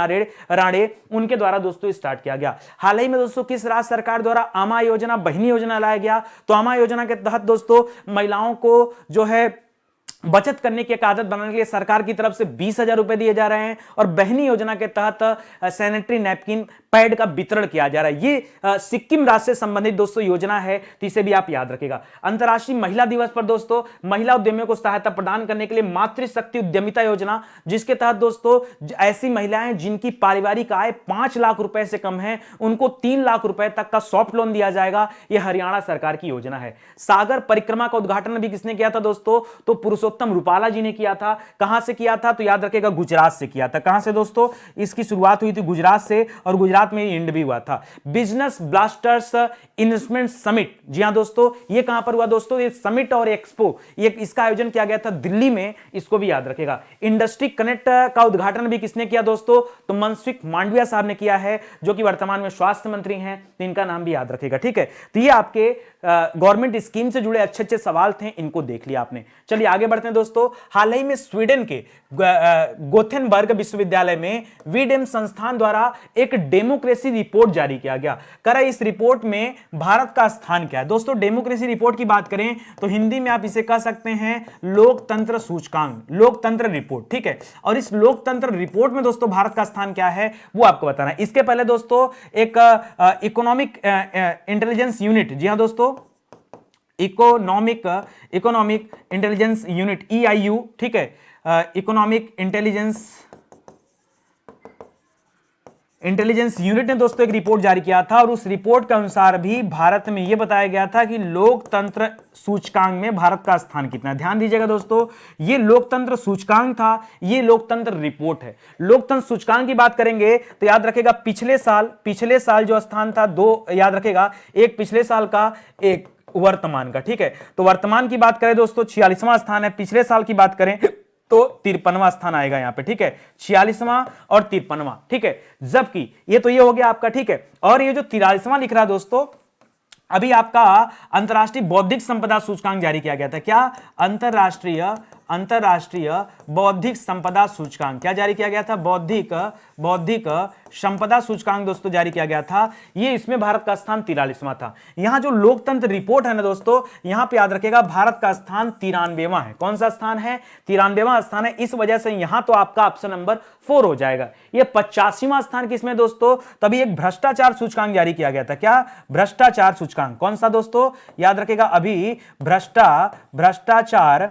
राणे, उनके द्वारा दोस्तों स्टार्ट किया गया। हाल ही में दोस्तों किस राज्य सरकार द्वारा आमा योजना बहिनी योजना लाया गया? तो आमा योजना के तहत दोस्तों महिलाओं को जो है बचत करने की एक आदत बनाने के लिए सरकार की तरफ से 20,000 रुपए दिए जा रहे हैं और बहनी योजना के तहत सैनिटरी नैपकिन पैड का वितरण किया जा रहा है। ये सिक्किम राज्य से संबंधित दोस्तों योजना है, तो इसे भी आप याद रखेगा। अंतर्राष्ट्रीय महिला दिवस पर दोस्तों महिला उद्यमियों को सहायता प्रदान करने के लिए मातृशक्ति उद्यमिता योजना, जिसके तहत दोस्तों ऐसी महिलाएं जिनकी पारिवारिक आय 5 लाख रुपए से कम है उनको 3 लाख रुपए तक का सॉफ्ट लोन दिया जाएगा। यह हरियाणा सरकार की योजना है। सागर परिक्रमा का उद्घाटन भी किसने किया था दोस्तों? तो पुरुषोत्तम रूपाला जी ने किया था। कहां से किया था? तो याद रखेगा गुजरात से किया था। कहां से दोस्तों? इसकी शुरुआत हुई थी गुजरात से और गुजरात में एंड भी हुआ था। बिजनेस ब्लास्टर्स इन्वेस्टमेंट समिट, जी हां दोस्तों, ये कहां पर हुआ दोस्तों? ये समिट और एक्सपो, ये इसका आयोजन किया गया था दिल्ली में, इसको भी याद रखेगा। इंडस्ट्री कनेक्ट का उद्घाटन भी किसने किया दोस्तों? तो मनसुख मांडविया साहब ने किया है, जो कि वर्तमान में स्वास्थ्य मंत्री हैं, तो इनका नाम भी याद रखेगा। ठीक है, तो ये आपके गवर्नमेंट स्कीम से जुड़े अच्छे अच्छे सवाल थे, इनको देख लिया आपने। चलिए आगे बढ़ते हैं दोस्तों। हाल ही में स्वीडन के गोथेनबर्ग विश्वविद्यालय में वीडेम संस्थान द्वारा एक डेमोक्रेसी रिपोर्ट जारी किया गया। करा इस रिपोर्ट में भारत का स्थान क्या है? दोस्तों डेमोक्रेसी रिपोर्ट की बात करें तो हिंदी में आप इसे कह सकते हैं लोकतंत्र सूचकांक, लोकतंत्र रिपोर्ट। ठीक है, और इस लोकतंत्र रिपोर्ट में दोस्तों भारत का स्थान क्या है वो आपको बताना है। इसके पहले दोस्तों एक इकोनॉमिक इंटेलिजेंस यूनिट, जी हां दोस्तों, इकोनॉमिक इंटेलिजेंस यूनिट EIU, ठीक है, इकोनॉमिक इंटेलिजेंस यूनिट ने दोस्तों एक रिपोर्ट जारी किया था और उस रिपोर्ट के अनुसार भी भारत में यह बताया गया था कि लोकतंत्र सूचकांक में भारत का स्थान कितना है। ध्यान दीजिएगा दोस्तों, ये लोकतंत्र सूचकांक था, ये लोकतंत्र रिपोर्ट है। लोकतंत्र सूचकांक की बात करेंगे तो याद रखेगा पिछले साल जो स्थान था, दो याद रखेगा, एक पिछले साल का, एक वर्तमान का। ठीक है, तो वर्तमान की बात करें दोस्तों 46वां स्थान है, पिछले साल की बात करें तो 53वां स्थान आएगा यहां पे। ठीक है, 46वां और 53वां। ठीक है, जबकि ये तो ये हो गया आपका। ठीक है, और ये जो 43वां लिख रहा है दोस्तों, अभी आपका अंतरराष्ट्रीय बौद्धिक संपदा सूचकांक जारी किया गया था। क्या? अंतरराष्ट्रीय बौद्धिक संपदा सूचकांक क्या जारी किया गया था? बौद्धिक संपदा सूचकांक दोस्तों जारी किया गया था। ये इसमें भारत का स्थान 43वां था। यहां जो लोकतंत्र रिपोर्ट है ना दोस्तों, यहां पे याद रखेगा भारत का स्थान 93वां है। कौन सा स्थान है? 93वां स्थान है। इस वजह से यहां तो आपका ऑप्शन नंबर 4 हो जाएगा। ये 85वां स्थान किसमें दोस्तों? तभी एक भ्रष्टाचार सूचकांक जारी किया गया था। क्या? भ्रष्टाचार सूचकांक। कौन सा दोस्तों? याद रखेगा अभी भ्रष्टाचार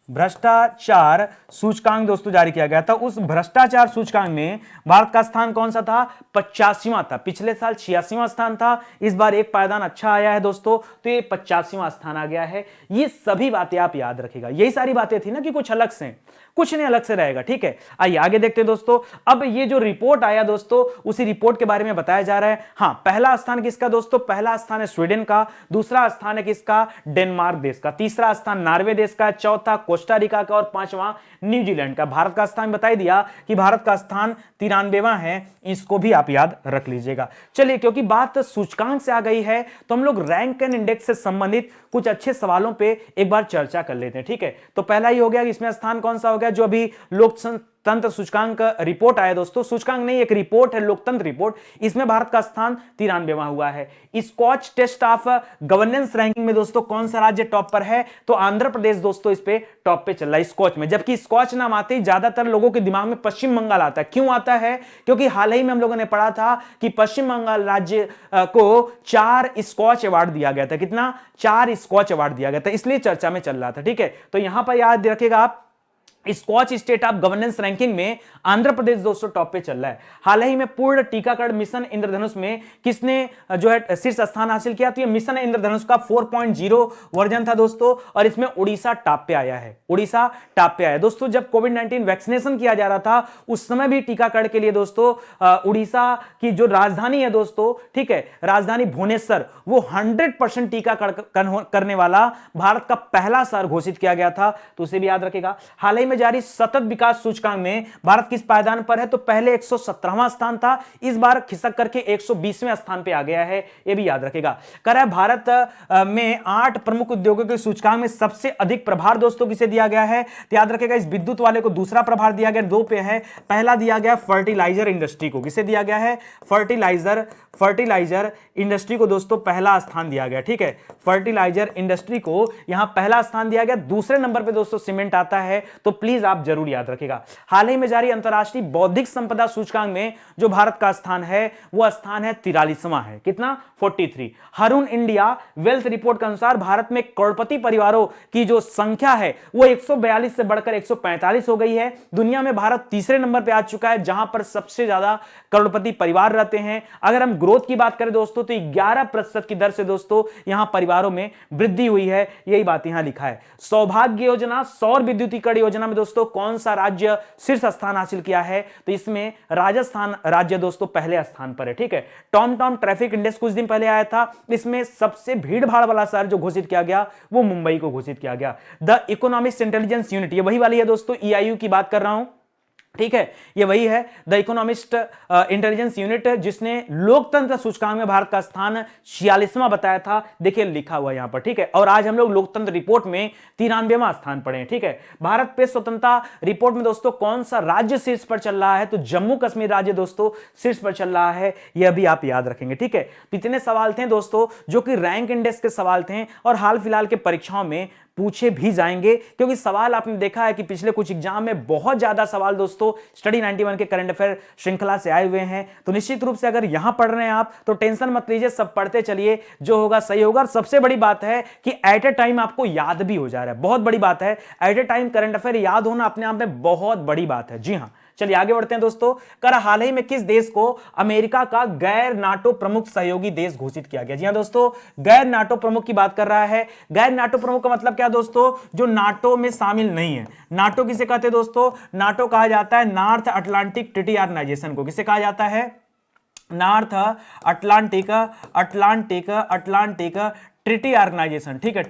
भ्रष्टाचार सूचकांक दोस्तों जारी किया गया था। उस भ्रष्टाचार सूचकांक में भारत का स्थान कौन सा था? 85वां था। पिछले साल 86वां स्थान था, इस बार एक पायदान अच्छा आया है दोस्तों, तो ये 85वां स्थान आ गया है। ये सभी बातें आप याद रखिएगा, यही सारी बातें थी ना कि कुछ अलग से, कुछ नहीं अलग से रहेगा, ठीक है। आइए आगे देखते हैं दोस्तों। अब ये जो रिपोर्ट आया दोस्तों, उसी रिपोर्ट के बारे में बताया जा रहा है। हाँ, पहला स्थान किसका दोस्तों? पहला स्थान है स्वीडन का, दूसरा स्थान है किसका? डेनमार्क देश का, तीसरा स्थान नॉर्वे देश का, चौथा कोस्टा रिका का और पांचवां न्यूजीलैंड का। भारत का स्थान बता दिया कि भारत का स्थान 93वां है, इसको भी आप याद रख लीजिएगा। चलिए, क्योंकि बात सूचकांक से आ गई है तो हम लोग रैंक एंड इंडेक्स से संबंधित कुछ अच्छे सवालों पे एक बार चर्चा कर लेते हैं, ठीक है। तो पहला ही हो गया कि इसमें स्थान कौन सा हो गया, जो अभी लोकतंत्र सूचकांक रिपोर्ट आया दोस्तों, सूचकांक नहीं एक रिपोर्ट है, लोकतंत्र रिपोर्ट, इसमें भारत का स्थान 93वां हुआ है। Skoch state of governance ranking में दोस्तों कौन सा राज्य टॉप पर है? तो आंध्र प्रदेश दोस्तों इस पे टॉप पे चल रहा है स्कॉच में। जबकि स्कॉच नाम आते ही ज्यादातर लोगों के दिमाग में पश्चिम बंगाल आता है। क्यों आता है? क्योंकि हाल ही में हम लोगों ने पढ़ा था कि पश्चिम बंगाल राज्य को 4 स्कॉच अवार्ड दिया गया था। कितना? 4 स्कॉच अवार्ड दिया गया था, इसलिए चर्चा में चल रहा था, ठीक है। तो यहां पर याद रखिएगा आप, Skoch state of governance ranking में आंध्र प्रदेश दोस्तों टॉप पे चल रहा है। हाल ही में पूर्ण टीकाकरण मिशन इंद्रधनुष में किसने जो है शीर्ष स्थान हासिल किया? तो ये मिशन इंद्रधनुष का 4.0 वर्जन था दोस्तों, और इसमें उड़ीसा टॉप पे आया है। उड़ीसा टॉप पे आया दोस्तों। जब कोविड-19 वैक्सीनेशन किया जा रहा था उस समय भी टीकाकरण के लिए दोस्तों उड़ीसा की जो राजधानी है दोस्तों, ठीक है, राजधानी भुवनेश्वर, वो 100% टीकाकरण करने वाला भारत का पहला शहर घोषित किया गया था, तो उसे भी याद रखेगा। हाल ही में जारी सतत विकास सूचकांक में भारत किस पायदान पर है? तो पहले 117वां स्थान था, इस बार खिसक करके 120वें स्थान पे आ गया है, यह भी याद रखेगा। कह रहा है भारत में 8 प्रमुख उद्योगों के सूचकांक में सबसे अधिक प्रभार दोस्तों किसे दिया गया है? तो याद रखेगा इस विद्युत वाले को दूसरा प्रभार दिया गया, 2 पे है। पहला दिया गया फर्टिलाइजर इंडस्ट्री को, किसे दिया गया है? फर्टिलाइजर इंडस्ट्री को दोस्तों पहला स्थान दिया गया, ठीक है। फर्टिलाइजर इंडस्ट्री को यहां पहला स्थान दिया गया। दूसरे नंबर पे दोस्तों सीमेंट आता है, तो प्लीज आप जरूर याद रखिएगा। हाल ही में जारी अंतरराष्ट्रीय बौद्धिक संपदा सूचकांक में जो भारत का स्थान है वो स्थान है 43वां है। कितना? 43। हरून इंडिया वेल्थ रिपोर्ट के अनुसार भारत में करोड़पति परिवारों की जो संख्या है वो 142 से बढ़कर 145 हो गई है। दुनिया में भारत तीसरे नंबर पे आ चुका है जहां पर सबसे ज्यादा करोड़पति परिवार रहते हैं। अगर हम ग्रोथ की बात करें दोस्तों तो 11% की दर से दोस्तों यहां परिवारों में वृद्धि हुई है, यही बात यहां लिखा है। सौभाग्य योजना सौर विद्युतीकरण योजना में दोस्तों कौन सा राज्य शीर्ष स्थान हासिल किया है? तो इसमें राजस्थान राज्य दोस्तों पहले स्थान पर है, ठीक है। टॉम ट्रैफिक इंडेक्स कुछ दिन पहले आया था, इसमें सबसे भीड़ भाड़ वाला शहर जो घोषित किया गया वो मुंबई को घोषित किया गया। द इकोनॉमिक्स इंटेलिजेंस यूनिट, ये वही वाली है दोस्तों, EIU की बात कर रहा हूं, ठीक है, ये वही है द इकोनॉमिस्ट इंटेलिजेंस यूनिट, जिसने लोकतंत्र सूचकांक में भारत का स्थान 46वां बताया था। देखिए लिखा हुआ यहां पर, ठीक है। और आज हम लोग लोकतंत्र रिपोर्ट में 93वां स्थान पढ़े हैं, ठीक है। भारत पे स्वतंत्रता रिपोर्ट में दोस्तों कौन सा राज्य शीर्ष पर चल रहा है? तो जम्मू कश्मीर राज्य दोस्तों शीर्ष पर चल रहा है, यह भी आप याद रखेंगे, ठीक है। तो इतने सवाल थे दोस्तों जो कि रैंक इंडेक्स के सवाल थे और हाल फिलहाल के परीक्षाओं में पूछे भी जाएंगे, क्योंकि सवाल आपने देखा है कि पिछले कुछ एग्जाम में बहुत ज्यादा सवाल दोस्तों स्टडी 91 के करंट अफेयर श्रृंखला से आए हुए हैं। तो निश्चित रूप से अगर यहां पढ़ रहे हैं आप तो टेंशन मत लीजिए, सब पढ़ते चलिए, जो होगा सही होगा। और सबसे बड़ी बात है कि एट ए टाइम आपको याद भी हो जा रहा है, बहुत बड़ी बात है। At a time current affair याद होना अपने आप में बहुत बड़ी बात है, जी हां। चलिए आगे बढ़ते हैं दोस्तों। कर हाल ही में किस देश को अमेरिका का गैर नाटो प्रमुख सहयोगी देश घोषित किया गया? जी हां दोस्तों, गैर नाटो प्रमुख की बात कर रहा है। गैर नाटो प्रमुख का मतलब क्या दोस्तों? जो नाटो में शामिल नहीं है। नाटो किसे कहते हैं दोस्तों? नाटो कहा जाता है नॉर्थ अटलांटिक ट्रीटी ऑर्गेनाइजेशन को। किसे कहा जाता है? नॉर्थ अटलांटिक ट्रीटी ऑर्गेनाइजेशन, ठीक है,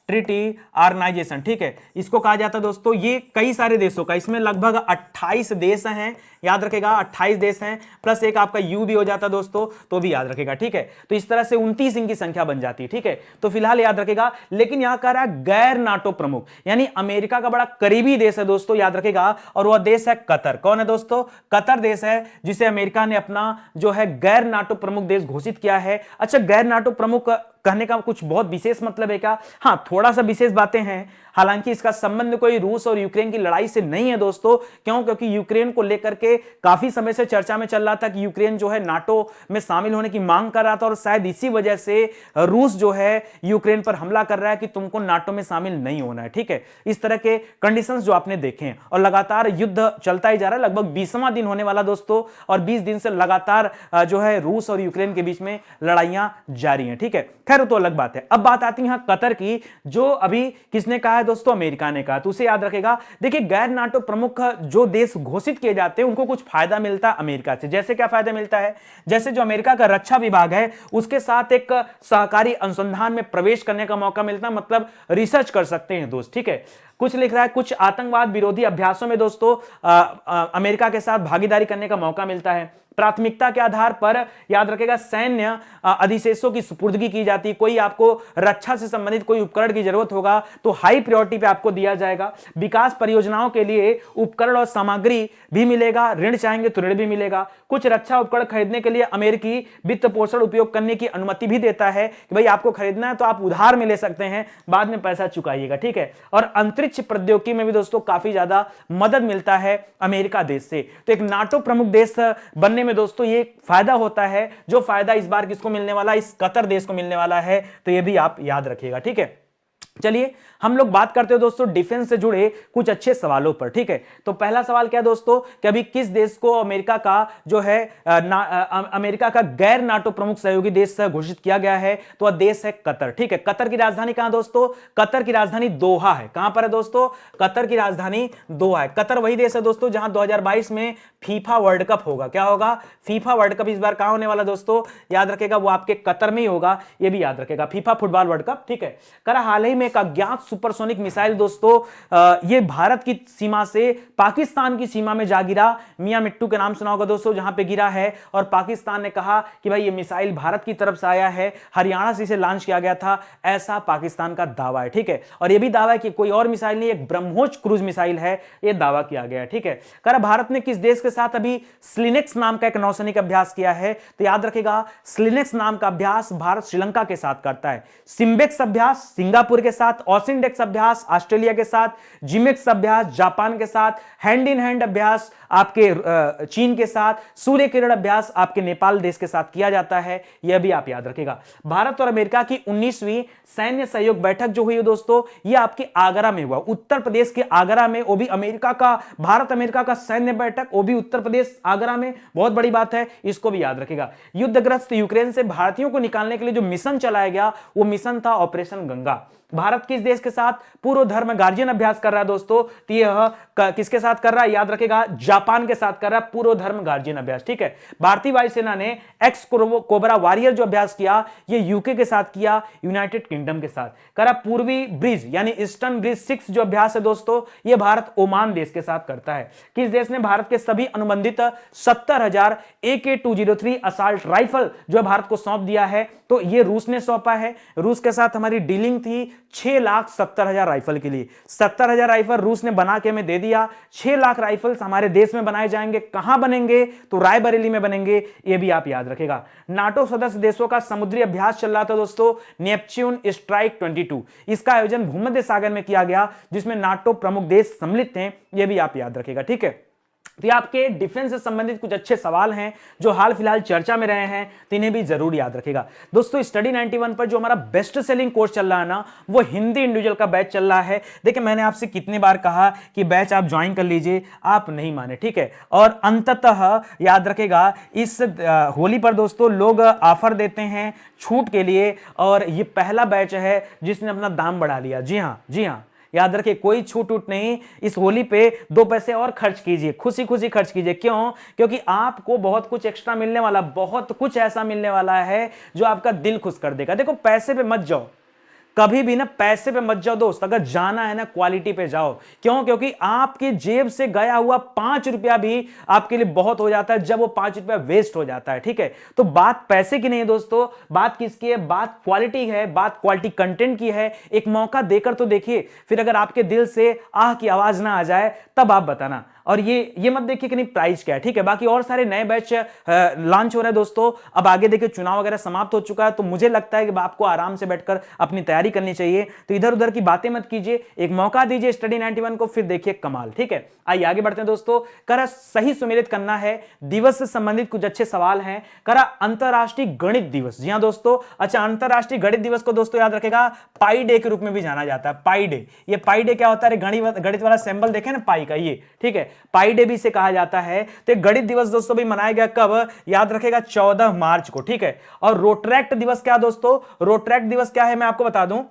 ट्रीटी ऑर्गेनाइजेशन, ठीक है, इसको कहा जाता है दोस्तों। ये कई सारे देशों का, इसमें लगभग 28 देश हैं, याद रखेगा 28 देश हैं, प्लस एक आपका यू भी हो जाता है दोस्तों, तो भी याद रखेगा, ठीक है। तो इस तरह से 29 इनकी संख्या बन जाती है, ठीक है। तो फिलहाल याद रखेगा, लेकिन यहां कह रहा है गैर नाटो प्रमुख, यानी अमेरिका का बड़ा करीबी देश है दोस्तों, याद रखेगा, और वह देश है कतर। कौन है दोस्तों? कतर देश है, जिसे अमेरिका ने अपना जो है गैर नाटो प्रमुख देश घोषित किया है। अच्छा, गैर नाटो प्रमुख कहने का कुछ बहुत विशेष मतलब है क्या? हाँ, थोड़ा सा विशेष बातें हैं। हालांकि इसका संबंध कोई रूस और यूक्रेन की लड़ाई से नहीं है दोस्तों। क्यों? क्योंकि यूक्रेन को लेकर के काफी समय से चर्चा में चल रहा था कि यूक्रेन जो है नाटो में शामिल होने की मांग कर रहा था, और शायद इसी वजह से रूस जो है यूक्रेन पर हमला कर रहा है कि तुमको नाटो में शामिल नहीं होना है। ठीक है, इस तरह के कंडीशंस जो आपने देखे हैं, और लगातार युद्ध चलता ही जा रहा है। लगभग 20वां दिन होने वाला दोस्तों, और 20 दिन से लगातार जो है रूस और यूक्रेन के बीच में लड़ाइयां जारी हैं। ठीक है, खैर तो अलग बात है। अब बात आती है यहां कतर की, जो अभी किसने कहा है दोस्तों? अमेरिका ने कहा। तो उसे याद रखेगा। देखिए, गैर नाटो प्रमुख जो देश घोषित किए जाते हैं उनको कुछ फायदा मिलता है अमेरिका से। जैसे क्या फायदा मिलता है? जैसे जो अमेरिका का रक्षा विभाग है उसके साथ एक सहकारी अनुसंधान में प्रवेश करने का मौका मिलता है, मतलब रिसर्च कर सकते हैं दोस्त। ठीक है, कुछ लिख रहा है, कुछ आतंकवाद विरोधी अभ्यासों में दोस्तों अमेरिका के साथ भागीदारी करने का मौका मिलता है। प्राथमिकता के आधार पर याद रखेगा सैन्य अधिशेषों की सुपुर्दगी की जाती है। कोई आपको रक्षा से संबंधित कोई उपकरण की जरूरत होगा तो हाई प्रायोरिटी पे आपको दिया जाएगा। विकास परियोजनाओं के लिए उपकरण और सामग्री भी मिलेगा, ऋण चाहेंगे तो ऋण भी मिलेगा। कुछ रक्षा उपकरण खरीदने के लिए अमेरिकी वित्त पोषण उपयोग करने की अनुमति भी देता है कि भाई आपको खरीदना है तो आप उधार में ले सकते हैं, बाद में पैसा चुकाइएगा। ठीक है, और अंतरिक्ष प्रौद्योगिकी में भी दोस्तों काफी ज्यादा मदद मिलता है अमेरिका देश से। तो एक नाटो प्रमुख देश बनने में दोस्तों ये फायदा होता है। जो फायदा इस बार किसको मिलने वाला? इस कतर देश को मिलने वाला है। तो ये भी आप याद रखिएगा। ठीक है, चलिए हम लोग बात करते हैं दोस्तों डिफेंस से जुड़े कुछ अच्छे सवालों पर। ठीक है, तो पहला सवाल क्या है दोस्तों कि अभी किस देश को अमेरिका का जो है अमेरिका का गैर नाटो प्रमुख सहयोगी देश घोषित किया गया है? तो वह देश है कतर। ठीक है, कतर की राजधानी कहां दोस्तों? कतर की राजधानी दोहा है। कहां पर है दोस्तों? कतर की राजधानी दोहा है। कतर वही देश है दोस्तों जहां 2022 में फीफा वर्ल्ड कप होगा। क्या होगा? फीफा वर्ल्ड कप इस बार कहां होने वाला दोस्तों? याद रखेगा, वो आपके कतर में ही होगा। ये भी याद रखेगा, फीफा फुटबॉल वर्ल्ड कप। ठीक है, करा हाल ही में एक अज्ञात सुपरसोनिक मिसाइल दोस्तों ये भारत की सीमा से पाकिस्तान की सीमा में जा गिरा। मियां मिट्टू के नाम सुना होगा दोस्तों, जहां पे गिरा है। और पाकिस्तान ने कहा कि भाई ये मिसाइल भारत की तरफ से आया है, हरियाणा से इसे लॉन्च किया गया था, ऐसा पाकिस्तान का दावा है। ठीक है, और ये भी दावा है कि कोई और मिसाइल नहीं, एक ब्रह्मोस क्रूज मिसाइल है, ये दावा किया गया है। ठीक है, करा भारत ने किस देश के साथ अभी स्लिनेक्स नाम का एक नौसैनिक अभ्यास किया है? तो याद रखेगा, स्लिनेक्स नाम का अभ्यास भारत श्रीलंका के साथ करता है। सिम्बेक्स अभ्यास सिंगापुर के साथ, ऑसिनडेक्स अभ्यास ऑस्ट्रेलिया के साथ, जिमेक्स अभ्यास जापान के साथ, हैंड इन हैंड अभ्यास आपके चीन के साथ, सूर्य किरण अभ्यास आपके नेपाल देश के साथ किया जाता है। यह भी आप याद रखेगा। भारत और अमेरिका की 19वीं सैन्य सहयोग बैठक जो हुई है दोस्तों, यह आपके आगरा में हुआ, उत्तर प्रदेश के आगरा में। वो भी अमेरिका का, भारत अमेरिका का सैन्य बैठक, वो भी उत्तर प्रदेश आगरा में। बहुत बड़ी बात है, इसको भी याद रखेगा। युद्धग्रस्त यूक्रेन से भारतीयों को निकालने के लिए जो मिशन चलाया गया वो मिशन था ऑपरेशन गंगा। भारत किस देश के साथ पूर्व धर्म गार्जियन अभ्यास कर रहा है दोस्तों? तो यह किसके साथ कर रहा है? याद रखेगा, जापान के साथ कर रहा है पूर्व धर्म गार्जियन अभ्यास। ठीक है, भारतीय वायुसेना ने एक्स कोबरा वॉरियर जो अभ्यास किया, यह यूके के साथ किया, यूनाइटेड किंगडम के साथ करा। पूर्वी ब्रिज यानी ईस्टर्न ब्रिज 6 जो अभ्यास है दोस्तों, यह भारत ओमान देश के साथ करता है। किस देश ने भारत के सभी अनुबंधित 70,000 AK-203 असाल्ट राइफल जो भारत को सौंप दिया है? तो यह रूस ने सौंपा है। रूस के साथ हमारी डीलिंग थी 6,70,000 राइफल के लिए। 70,000 राइफल रूस ने बना के हमें दे दिया। 6 लाख राइफल्स हमारे देश में बनाए जाएंगे। कहां बनेंगे? तो रायबरेली में बनेंगे। यह भी आप याद रखेगा। नाटो सदस्य देशों का समुद्री अभ्यास चल रहा था दोस्तों, नेपच्यून स्ट्राइक 22। इसका आयोजन भूमध्य सागर में किया गया, जिसमें नाटो प्रमुख देश सम्मिलित थे। यह भी आप याद रखेगा। ठीक है, तो ये आपके डिफेंस से संबंधित कुछ अच्छे सवाल हैं जो हाल फिलहाल चर्चा में रहे हैं, तो इन्हें भी जरूर याद रखेगा। दोस्तों, स्टडी 91 पर जो हमारा बेस्ट सेलिंग कोर्स चल रहा है ना, वो हिंदी इंडिविजुअल का बैच चल रहा है। देखिए, मैंने आपसे कितनी बार कहा कि बैच आप ज्वाइन कर लीजिए, आप नहीं माने। ठीक है, और अंततः याद रखेगा, इस होली पर दोस्तों लोग ऑफर देते हैं छूट के लिए, और ये पहला बैच है जिसने अपना दाम बढ़ा लिया। जी हाँ, जी हाँ, याद रखिए, कोई छूट उट नहीं। इस होली पे 2 पैसे और खर्च कीजिए, खुशी खुशी खर्च कीजिए। क्यों? क्योंकि आपको बहुत कुछ एक्स्ट्रा मिलने वाला, बहुत कुछ ऐसा मिलने वाला है जो आपका दिल खुश कर देगा। देखो, पैसे पे मत जाओ, कभी भी ना पैसे पे मत जाओ दोस्त। अगर जाना है ना, क्वालिटी पे जाओ। क्यों? क्योंकि आपकी जेब से गया हुआ 5 रुपया भी आपके लिए बहुत हो जाता है जब वो 5 रुपया वेस्ट हो जाता है। ठीक है, तो बात पैसे की नहीं है दोस्तों, बात किसकी है? बात क्वालिटी है, बात क्वालिटी कंटेंट की है। एक मौका देकर तो देखिए, फिर अगर आपके दिल से आह की आवाज ना आ जाए तब आप बताना। और ये मत देखिए कि नहीं प्राइस क्या है, ठीक है। बाकी और सारे नए बैच लॉन्च हो रहे हैं दोस्तों। अब आगे देखिए चुनाव वगैरह समाप्त हो चुका है, तो मुझे लगता है कि आपको आराम से बैठकर अपनी तैयारी करनी चाहिए। तो इधर उधर की बातें मत कीजिए, एक मौका दीजिए स्टडी 91 को, फिर देखिए कमाल, ठीक है। आइए आगे बढ़ते हैं दोस्तों। करा सही सुमेलित करना है, दिवस से संबंधित कुछ अच्छे सवाल हैं। करा अंतरराष्ट्रीय गणित दिवस, जी हां दोस्तों। अच्छा, अंतरराष्ट्रीय गणित दिवस को दोस्तों याद रखेगा पाई डे के रूप में भी जाना जाता है, पाई डे। ये पाई डे क्या होता है, गणित वाला सिंबल देखे ना पाई का, ये ठीक है, पाई डे भी इसे कहा जाता है। तो गणित दिवस दोस्तों भी मनाया गया कब, याद रखेगा 14 मार्च को, ठीक है। और रोटरैक्ट दिवस क्या दोस्तों, रोटरैक्ट दिवस क्या है मैं आपको बता दूं।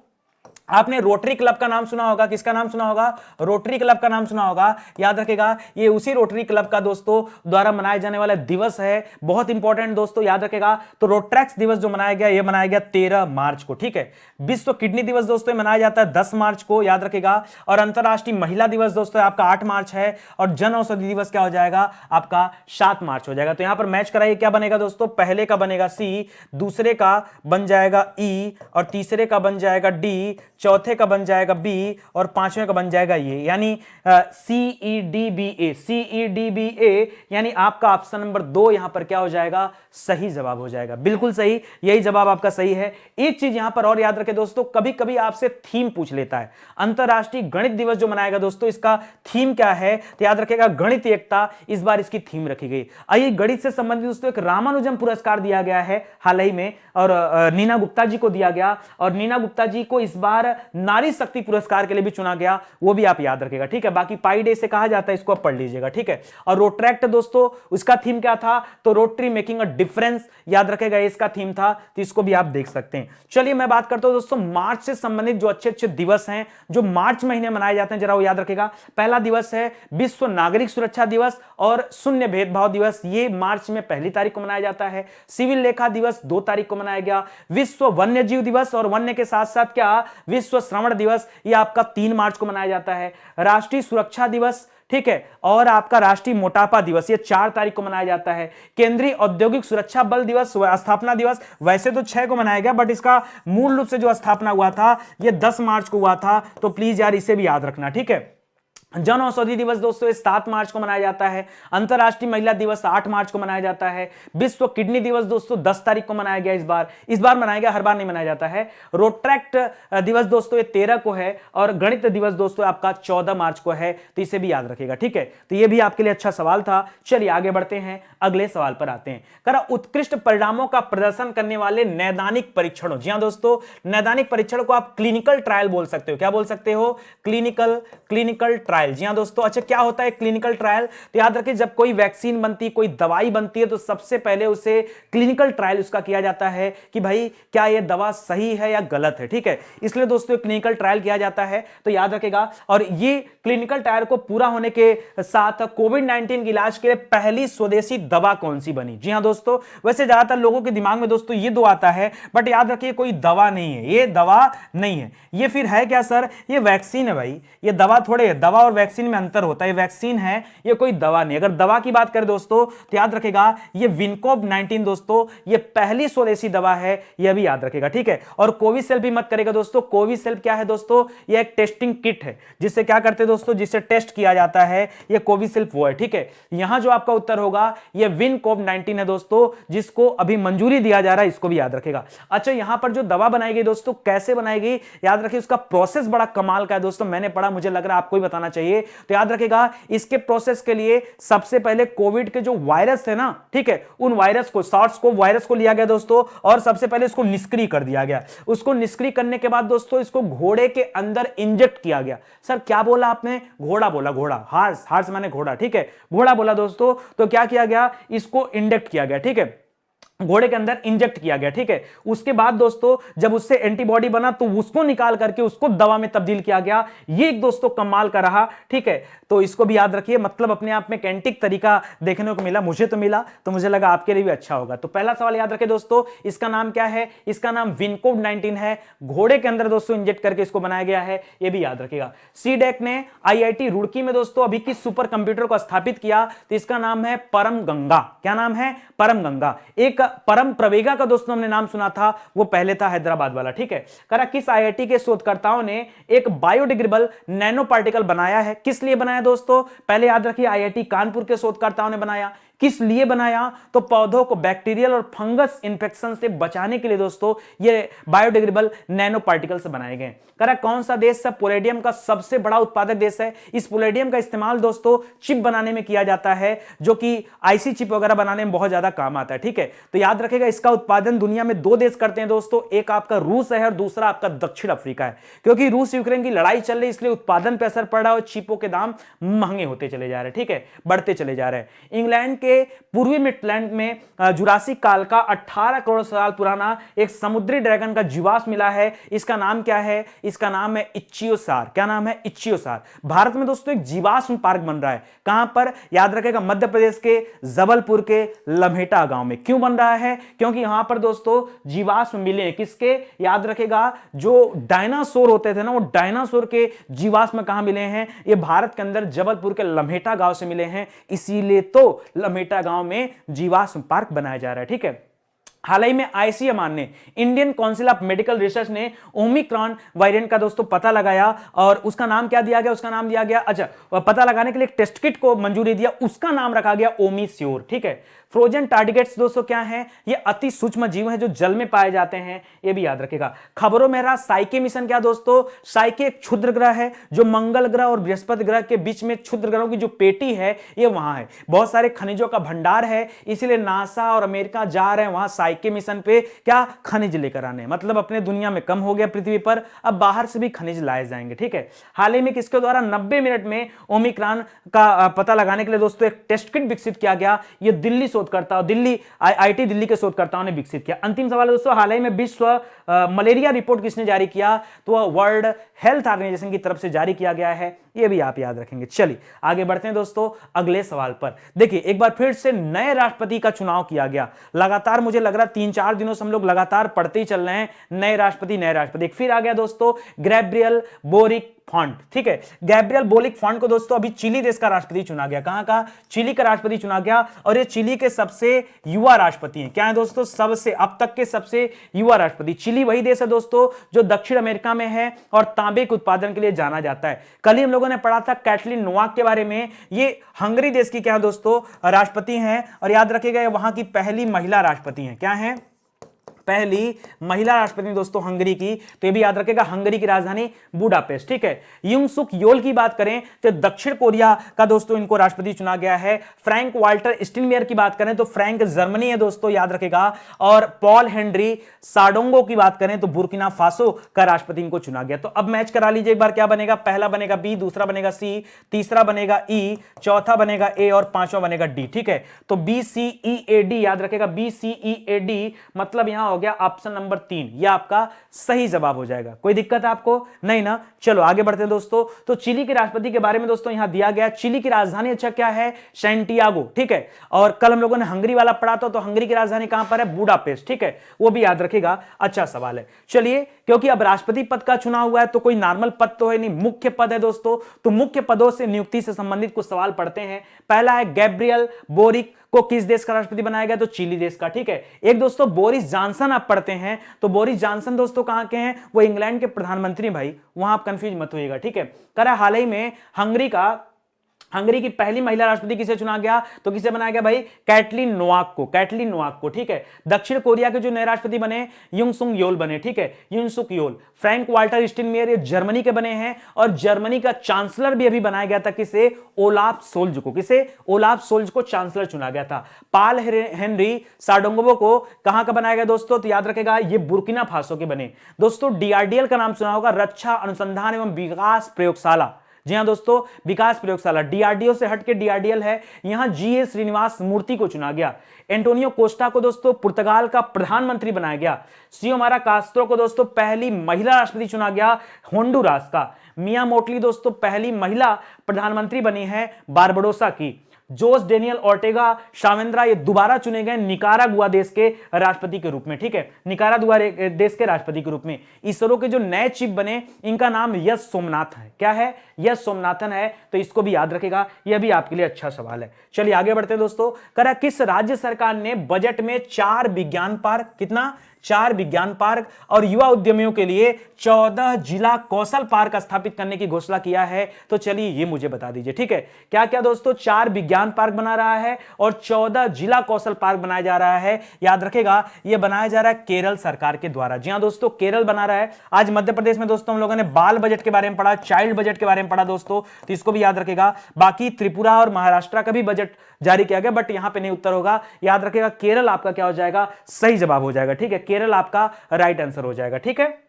आपने रोटरी क्लब का नाम सुना होगा, किसका नाम सुना होगा, रोटरी क्लब का नाम सुना होगा, याद रखेगा ये उसी रोटरी क्लब का दोस्तों द्वारा मनाया जाने वाला दिवस है, बहुत इंपॉर्टेंट दोस्तों, याद रखेगा। तो रोट्रैक्स दिवस जो मनाया गया, ये मनाया गया 13 मार्च को, ठीक है। विश्व किडनी दिवस दोस्तों मनाया जाता है 10 मार्च को, याद रखेगा। और अंतरराष्ट्रीय महिला दिवस दोस्तों आपका 8 मार्च है, और जन औषधि दिवस क्या हो जाएगा आपका 7 मार्च हो जाएगा। तो यहां पर मैच कराइए, क्या बनेगा दोस्तों, पहले का बनेगा सी, दूसरे का बन जाएगा ई, और तीसरे का बन जाएगा डी, चौथे का बन जाएगा बी, और पांचवें का बन जाएगा ये, यानी CEDBA, CEDBA, यानी आपका ऑप्शन नंबर 2 यहां पर क्या हो जाएगा, सही जवाब हो जाएगा, बिल्कुल सही, यही जवाब आपका सही है। एक चीज यहां पर और याद रखें दोस्तों, कभी कभी आपसे थीम पूछ लेता है। अंतरराष्ट्रीय गणित दिवस जो मनाएगा दोस्तों, इसका थीम क्या है, तो याद रखेगा गणित एकता, इस बार इसकी थीम रखी गई। आइए गणित से संबंधित दोस्तों एक रामानुजम पुरस्कार दिया गया है हाल ही में, और नीना गुप्ता जी को दिया गया, और नीना गुप्ता जी को इस बार नारी शक्ति पुरस्कार के लिए भी चुना गया, वो भी आप याद रखेगा, ठीक है। बाकी पाई डे से कहा जाता है, इसको आप पढ़ लीजिएगा, ठीक है। और रोट्रैक्ट दोस्तों उसका थीम क्या था, तो रोटरी मेकिंग अ डिफरेंस, याद रखेगा इसका थीम था, तो इसको भी आप देख सकते हैं। चलिए मैं बात करता हूं दोस्तों मार्च से संबंधित जो अच्छे अच्छे दिवस हैं जो मार्च महीने मनाए जाते हैं, जरा वो याद रखेगा। पहला दिवस है विश्व नागरिक सुरक्षा दिवस और शून्य भेदभाव दिवस, ये मार्च में 1 तारीख को मनाया जाता है। सिविल लेखा दिवस 2 तारीख को मनाया गया। विश्व वन्य जीव दिवस, और वन्य के साथ साथ क्या विश्व श्रवण दिवस, ये आपका 3 मार्च को मनाया जाता है। राष्ट्रीय सुरक्षा दिवस, ठीक है, और आपका राष्ट्रीय मोटापा दिवस, ये 4 तारीख को मनाया जाता है। केंद्रीय औद्योगिक सुरक्षा बल दिवस, स्थापना दिवस वैसे तो 6 को मनाया गया, बट इसका मूल रूप से जो स्थापना हुआ था ये 10 मार्च को हुआ था, तो प्लीज यार इसे भी याद रखना, ठीक है। जन औषधि दिवस दोस्तों 7 मार्च को मनाया जाता है। अंतरराष्ट्रीय महिला दिवस 8 मार्च को मनाया जाता है। विश्व किडनी दिवस दोस्तों 10 तारीख को मनाया गया, इस बार मनाया गया, हर बार नहीं मनाया जाता है। रोट्रैक्ट दिवस दोस्तों ये 13 को है, और गणित दिवस दोस्तों आपका 14 मार्च को है, तो इसे भी याद रखिएगा, ठीक है। तो ये भी आपके लिए अच्छा सवाल था। चलिए आगे बढ़ते हैं, अगले सवाल पर आते हैं। करा उत्कृष्ट परिणामों का प्रदर्शन करने वाले नैदानिक परीक्षणों, जी हां दोस्तों, नैदानिक परीक्षण को आप क्लिनिकल ट्रायल बोल सकते हो, क्या बोल सकते हो, क्लिनिकल ट्रायल, जी हां दोस्तों। अच्छा, क्या होता है क्लिनिकल ट्रायल, तो याद रखिए जब कोई वैक्सीन बनती है, कोई दवाई बनती है, तो सबसे पहले उसे क्लिनिकल ट्रायल उसका किया जाता है कि भाई क्या यह दवा सही है या गलत है, ठीक है। इसलिए दोस्तों क्लिनिकल ट्रायल किया जाता है, तो याद रखेगा। और ये क्लिनिकल ट्रायल को पूरा होने के साथ कोविड-19 के इलाज के लिए पहली स्वदेशी दवा कौन सी बनी, जी हां दोस्तों। वैसे ज्यादातर लोगों के दिमाग में दोस्तों ये 2 आता है, बट याद रखिए कोई दवा नहीं है, ये दवा नहीं है, ये फिर है क्या सर, ये वैक्सीन है भाई, ये दवा थोड़े है, दवा और वैक्सीन में अंतर होता है, वैक्सीन है, ये कोई दवा नहीं। अगर दवा की बात करें दोस्तों, तो याद रखेगा ये विनकोव 19 दोस्तों, ये पहली स्वदेशी दवा है, यह भी याद रखेगा, ठीक है। और कोविशील्ड भी मत करेगा दोस्तों। कोविशील्ड क्या है दोस्तों, ये एक टेस्टिंग किट है, जिससे क्या करते हैं दोस्तों, जिससे टेस्ट किया जाता है, ये कोविशील्ड वो है, ठीक है। यहां जो आपका उत्तर होगा ये विनकोव 19 है दोस्तों, जिसको अभी मंजूरी दिया जा रहा है, इसको भी याद रखेगा। अच्छा, यहां पर जो दवा बनाई गई दोस्तों, कैसे बनाई गई, याद रखिए उसका प्रोसेस बड़ा कमाल का है दोस्तों, मैंने पढ़ा, मुझे लग रहा है आपको भी बताना चाहिए। तो याद रखेगा इसके प्रोसेस के लिए सबसे पहले कोविड के जो वायरस है ना, ठीक है, उन वायरस को, SARS-CoV वायरस को लिया गया दोस्तों, और सबसे पहले इसको निष्क्रिय कर दिया गया। उसको निष्क्रिय करने के बाद दोस्तों इसको घोड़े के अंदर इंजेक्ट किया गया। सर क्या बोला आपने, घोड़ा बोला, घोड़ा, हार्स माने घोड़ा, ठीक है, घोड़ा बोला दोस्तों। तो क्या किया गया, इसको इंजेक्ट किया गया, ठीक है, घोड़े के अंदर इंजेक्ट किया गया, ठीक है। उसके बाद दोस्तों जब उससे एंटीबॉडी बना तो उसको निकाल करके उसको दवा में तब्दील किया गया। ये एक दोस्तों कमाल का रहा, ठीक है। तो इसको भी याद रखिए, मतलब अपने आप में कैंटिक तरीका देखने को मिला, मुझे तो मिला, तो मुझे लगा आपके लिए भी अच्छा होगा। तो पहला सवाल याद रखिए दोस्तों, इसका नाम क्या है, इसका नाम विनकोव 19 है, घोड़े के अंदर दोस्तों इंजेक्ट करके इसको बनाया गया है, ये भी याद रखिएगा। सीडेक ने IIT रुड़की में दोस्तों अभी किस सुपर कंप्यूटर को स्थापित किया, तो इसका नाम है परम गंगा। क्या नाम है, परम गंगा। एक परम प्रवेगा का दोस्तों हमने नाम सुना था, वो पहले था हैदराबाद वाला। ठीक है, करा किस आईआईटी के शोधकर्ताओं ने एक बायोडिग्रेडेबल नैनो पार्टिकल बनाया है? किस लिए बनाया दोस्तों? पहले याद रखिए, आईआईटी कानपुर के शोधकर्ताओं ने बनाया। किस लिए बनाया? तो पौधों को बैक्टीरियल और फंगस इंफेक्शन से बचाने के लिए दोस्तों ये बायोडिग्रेडेबल नैनो पार्टिकल से बनाए गए। करा कौन सा देश है पोलेडियम का सबसे बड़ा उत्पादक देश है? इस पोलेडियम का इस्तेमाल दोस्तों चिप बनाने में किया जाता है, जो कि आईसी चिप वगैरह बनाने में बहुत ज्यादा काम आता है। ठीक है, तो याद रखेगा इसका उत्पादन दुनिया में दो देश करते हैं दोस्तों, एक आपका रूस है और दूसरा आपका दक्षिण अफ्रीका है। क्योंकि रूस यूक्रेन की लड़ाई चल रही, इसलिए उत्पादन पर असर पड़ रहा है और चिपों के दाम महंगे होते चले जा रहे हैं। ठीक है, बढ़ते चले जा रहे हैं। इंग्लैंड के पूर्वी मिडलैंड में जुरासिक काल का 18 करोड़ साल पुराना एक समुद्री ड्रैगन का जीवाश्म मिला है। इसका नाम क्या है? इसका नाम है इच्चियोसार। क्या नाम है? इच्चियोसार। भारत में दोस्तों एक जीवाश्म पार्क बन रहा है। कहां पर? याद रखेगा मध्य प्रदेश के जबलपुर के लम्हेटा गांव में। क्यों बन रहा है? क्योंकि यहां पर दोस्तों जीवाश्म मिले हैं। किसके? याद रखेगा जो डायनासोर होते थे ना, वो डायनासोर के जीवाश्म कहां मिले हैं? ये भारत के अंदर जबलपुर के लम्हेटा गांव से मिले हैं, इसीलिए तो लम्हेटा गांव में जीवाश्म पार्क बनाया जा रहा है। ठीक है, हाल ही में आईसीएमआर ने, Indian council of medical research ने ओमिक्रॉन वेरिएंट का दोस्तों पता लगाया और उसका नाम क्या दिया गया? उसका नाम दिया गया, अच्छा, पता लगाने के लिए एक टेस्ट किट को मंजूरी दिया, उसका नाम रखा गया ओमीश्योर। ठीक है, फ्रोजन टारगेट्स दोस्तों क्या है? ये अति सूक्ष्म जीव हैं जो जल में पाए जाते हैं, ये भी याद रखेगा। खबरों में रहा साइके मिशन। क्या दोस्तों? साइके एक क्षुद्र ग्रह है जो मंगल ग्रह और बृहस्पति ग्रह के बीच में क्षुद्र ग्रहों की जो पेटी है ये वहां है। बहुत सारे खनिजों का भंडार है, इसीलिए नासा और अमेरिका जा रहे हैं वहां साइके मिशन पे, क्या? खनिज लेकर आने। मतलब अपने दुनिया में कम हो गया पृथ्वी पर, अब बाहर से भी खनिज लाए जाएंगे। ठीक है, हाल ही में किसके द्वारा 90 मिनट में ओमिक्रॉन का पता लगाने के लिए दोस्तों एक टेस्ट किट विकसित किया गया। ये दिल्ली शोधकर्ता, दिल्ली आईआईटी दिल्ली के शोधकर्ताओं ने विकसित किया। अंतिम सवाल है दोस्तों, हाल ही में विश्व मलेरिया रिपोर्ट किसने जारी किया? तो वर्ल्ड हेल्थ ऑर्गेनाइजेशन की तरफ से जारी किया गया है, ये भी आप याद रखेंगे। चलिए आगे बढ़ते हैं दोस्तों अगले सवाल पर। देखिए एक बार फिर से नए राष्ट्रपति का चुनाव किया गया। लगातार मुझे लग रहा है 3-4 दिनों से हम लोग लगातार पढ़ते ही चल रहे हैं, नए राष्ट्रपति नए राष्ट्रपति। फिर आ गया दोस्तों गैब्रियल बोरिक फॉन्ट। ठीक है, गैब्रियल बोरिक फॉन्ट को दोस्तों अभी चिली देश का राष्ट्रपति चुना गया। कहां का? चिली का राष्ट्रपति चुना गया और ये चिली के सबसे युवा राष्ट्रपति हैं। क्या है दोस्तों? सबसे अब तक के सबसे युवा राष्ट्रपति। चिली वही देश है दोस्तों जो दक्षिण अमेरिका में है और तांबे के उत्पादन के लिए जाना जाता है। कल ही हम लोगों ने पढ़ा था कैटलिन नोवाक के बारे में। ये हंगरी देश की क्या दोस्तों? राष्ट्रपति हैं और याद रखिएगा वहां की पहली महिला राष्ट्रपति हैं। क्या है? पहली महिला राष्ट्रपति दोस्तों हंगरी की, तो ये भी याद रखेगा, हंगरी की राजधानी बुडापेस्ट। ठीक है, युंग सुक योल की बात करें तो दक्षिण कोरिया का दोस्तों इनको राष्ट्रपति चुना गया है। फ्रैंक वाल्टर स्टीनमेयर की बात करें तो फ्रैंक जर्मनी है दोस्तों, याद रखेगा। और पॉल हेनरी साडोंगो की बात करें तो बुर्किना फासो का राष्ट्रपति इनको चुना गया। तो अब मैच करा लीजिए एक बार, क्या बनेगा? पहला बनेगा बी, दूसरा बनेगा सी, तीसरा बनेगा ई, चौथा बनेगा ए और पांचवा बनेगा डी। ठीक है, तो B C E A D याद रखेगा, B C E A D, मतलब यहां हो गया ऑप्शन नंबर 3, यह आपका सही जवाब हो जाएगा। कोई दिक्कत है आपको? नहीं ना। चलो आगे बढ़ते हैं दोस्तों। तो चिली के राष्ट्रपति के बारे में दोस्तों यहां दिया गया, चिली की राजधानी अच्छा क्या है? सैंटियागो। ठीक है, और कल हम लोगों ने हंगरी वाला पढ़ा था, तो हंगरी की राजधानी कहां पर है? बुडापेस्ट। ठीक है, वो भी याद रखेगा, अच्छा सवाल है। चलिए, क्योंकि अब राष्ट्रपति पद का चुनाव हुआ है तो कोई नॉर्मल पद तो है नहीं, मुख्य पद है दोस्तों। तो मुख्य पदों से नियुक्ति से संबंधित कुछ सवाल पढ़ते हैं। पहला है गैब्रियल बोरिक को किस देश का राष्ट्रपति बनाया गया? तो चिली देश का। ठीक है, एक दोस्तों बोरिस जॉनसन आप पढ़ते हैं, तो बोरिस जॉनसन दोस्तों कहां के हैं? वो इंग्लैंड के प्रधानमंत्री भाई, वहां आप कंफ्यूज मत होइएगा। ठीक है, करा हाल ही में हंगरी की पहली महिला राष्ट्रपति किसे चुना गया? तो किसे बनाया गया भाई? कैटलिन नोवाक को, कैटलिन नोवाक को। ठीक है, दक्षिण कोरिया के जो नए राष्ट्रपति बने युंग सुक योल बने। ठीक है, युंग सुक योल। फ्रैंक वाल्टर स्टीनमेयर ये जर्मनी के बने हैं और जर्मनी का चांसलर भी अभी बनाया गया था, किसे? ओलाफ सोल्ज को। किसे? ओलाफ सोल्ज को चांसलर चुना गया था। पॉल हेनरी साडोंगो को कहां का बनाया गया दोस्तों? तो याद रखेगा ये बुर्किना फासो के बने। दोस्तों डीआरडीएल का नाम सुना होगा, रक्षा अनुसंधान एवं विकास प्रयोगशाला। जी हां दोस्तों, विकास प्रयोगशाला। डीआरडीओ से हटके डीआरडीएल है। यहां जीए श्रीनिवास मूर्ति को चुना गया। एंटोनियो कोस्टा को दोस्तों पुर्तगाल का प्रधानमंत्री बनाया गया। सियोमारा कास्त्रो को दोस्तों पहली महिला राष्ट्रपति चुना गया होंडुरास का। मिया मोटली दोस्तों पहली महिला प्रधानमंत्री बनी है बारबडोसा की। जोस डेनियल ऑर्टेगा शावेंद्रा ये दोबारा चुने गए निकारागुआ देश के राष्ट्रपति के रूप में, ठीक है, निकारागुआ देश के राष्ट्रपति के रूप में। इसरो के जो नए चीफ बने इनका नाम यस सोमनाथ है। क्या है? यस सोमनाथन है। तो इसको भी याद रखेगा, यह भी आपके लिए अच्छा सवाल है। चलिए आगे बढ़ते हैं दोस्तों। करा किस राज्य सरकार ने बजट में 4 विज्ञान पार्क, कितना, 4 विज्ञान पार्क और युवा उद्यमियों के लिए 14 जिला कौशल पार्क स्थापित करने की घोषणा किया है? तो चलिए ये मुझे बता दीजिए, ठीक है। क्या क्या दोस्तों? 4 विज्ञान पार्क बना रहा है और 14 जिला कौशल पार्क बनाया जा रहा है। याद रखेगा ये बनाया जा रहा है केरल सरकार के द्वारा। जी हां दोस्तों, केरल बना रहा है। आज मध्य प्रदेश में दोस्तों हम लोगों ने बाल बजट के बारे में पढ़ा, चाइल्ड बजट के बारे में पढ़ा दोस्तों, तो इसको भी याद रखेगा। बाकी त्रिपुरा और महाराष्ट्र का भी बजट जारी किया गया, बट यहां पे नहीं उत्तर होगा। याद रखेगा केरल आपका क्या हो जाएगा? सही जवाब हो जाएगा, ठीक है। केरल आपका राइट आंसर हो जाएगा, ठीक है।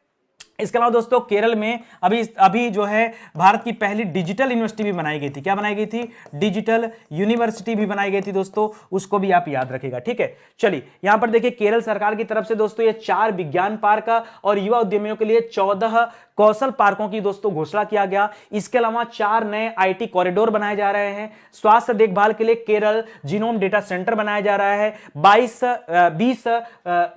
इसके अलावा दोस्तों केरल में अभी जो है भारत की पहली डिजिटल यूनिवर्सिटी भी बनाई गई थी। क्या बनाई गई थी? डिजिटल यूनिवर्सिटी भी बनाई गई थी दोस्तों, उसको भी आप याद रखिएगा, ठीक है। चलिए यहां पर देखिए केरल सरकार की तरफ से दोस्तों ये 4 विज्ञान पार्क और युवा उद्यमियों के लिए 14 कौशल पार्कों की दोस्तों घोषणा किया गया। इसके अलावा 4 नए आईटी कॉरिडोर बनाए जा रहे हैं। स्वास्थ्य देखभाल के लिए केरल जीनोम डेटा सेंटर बनाया जा रहा है।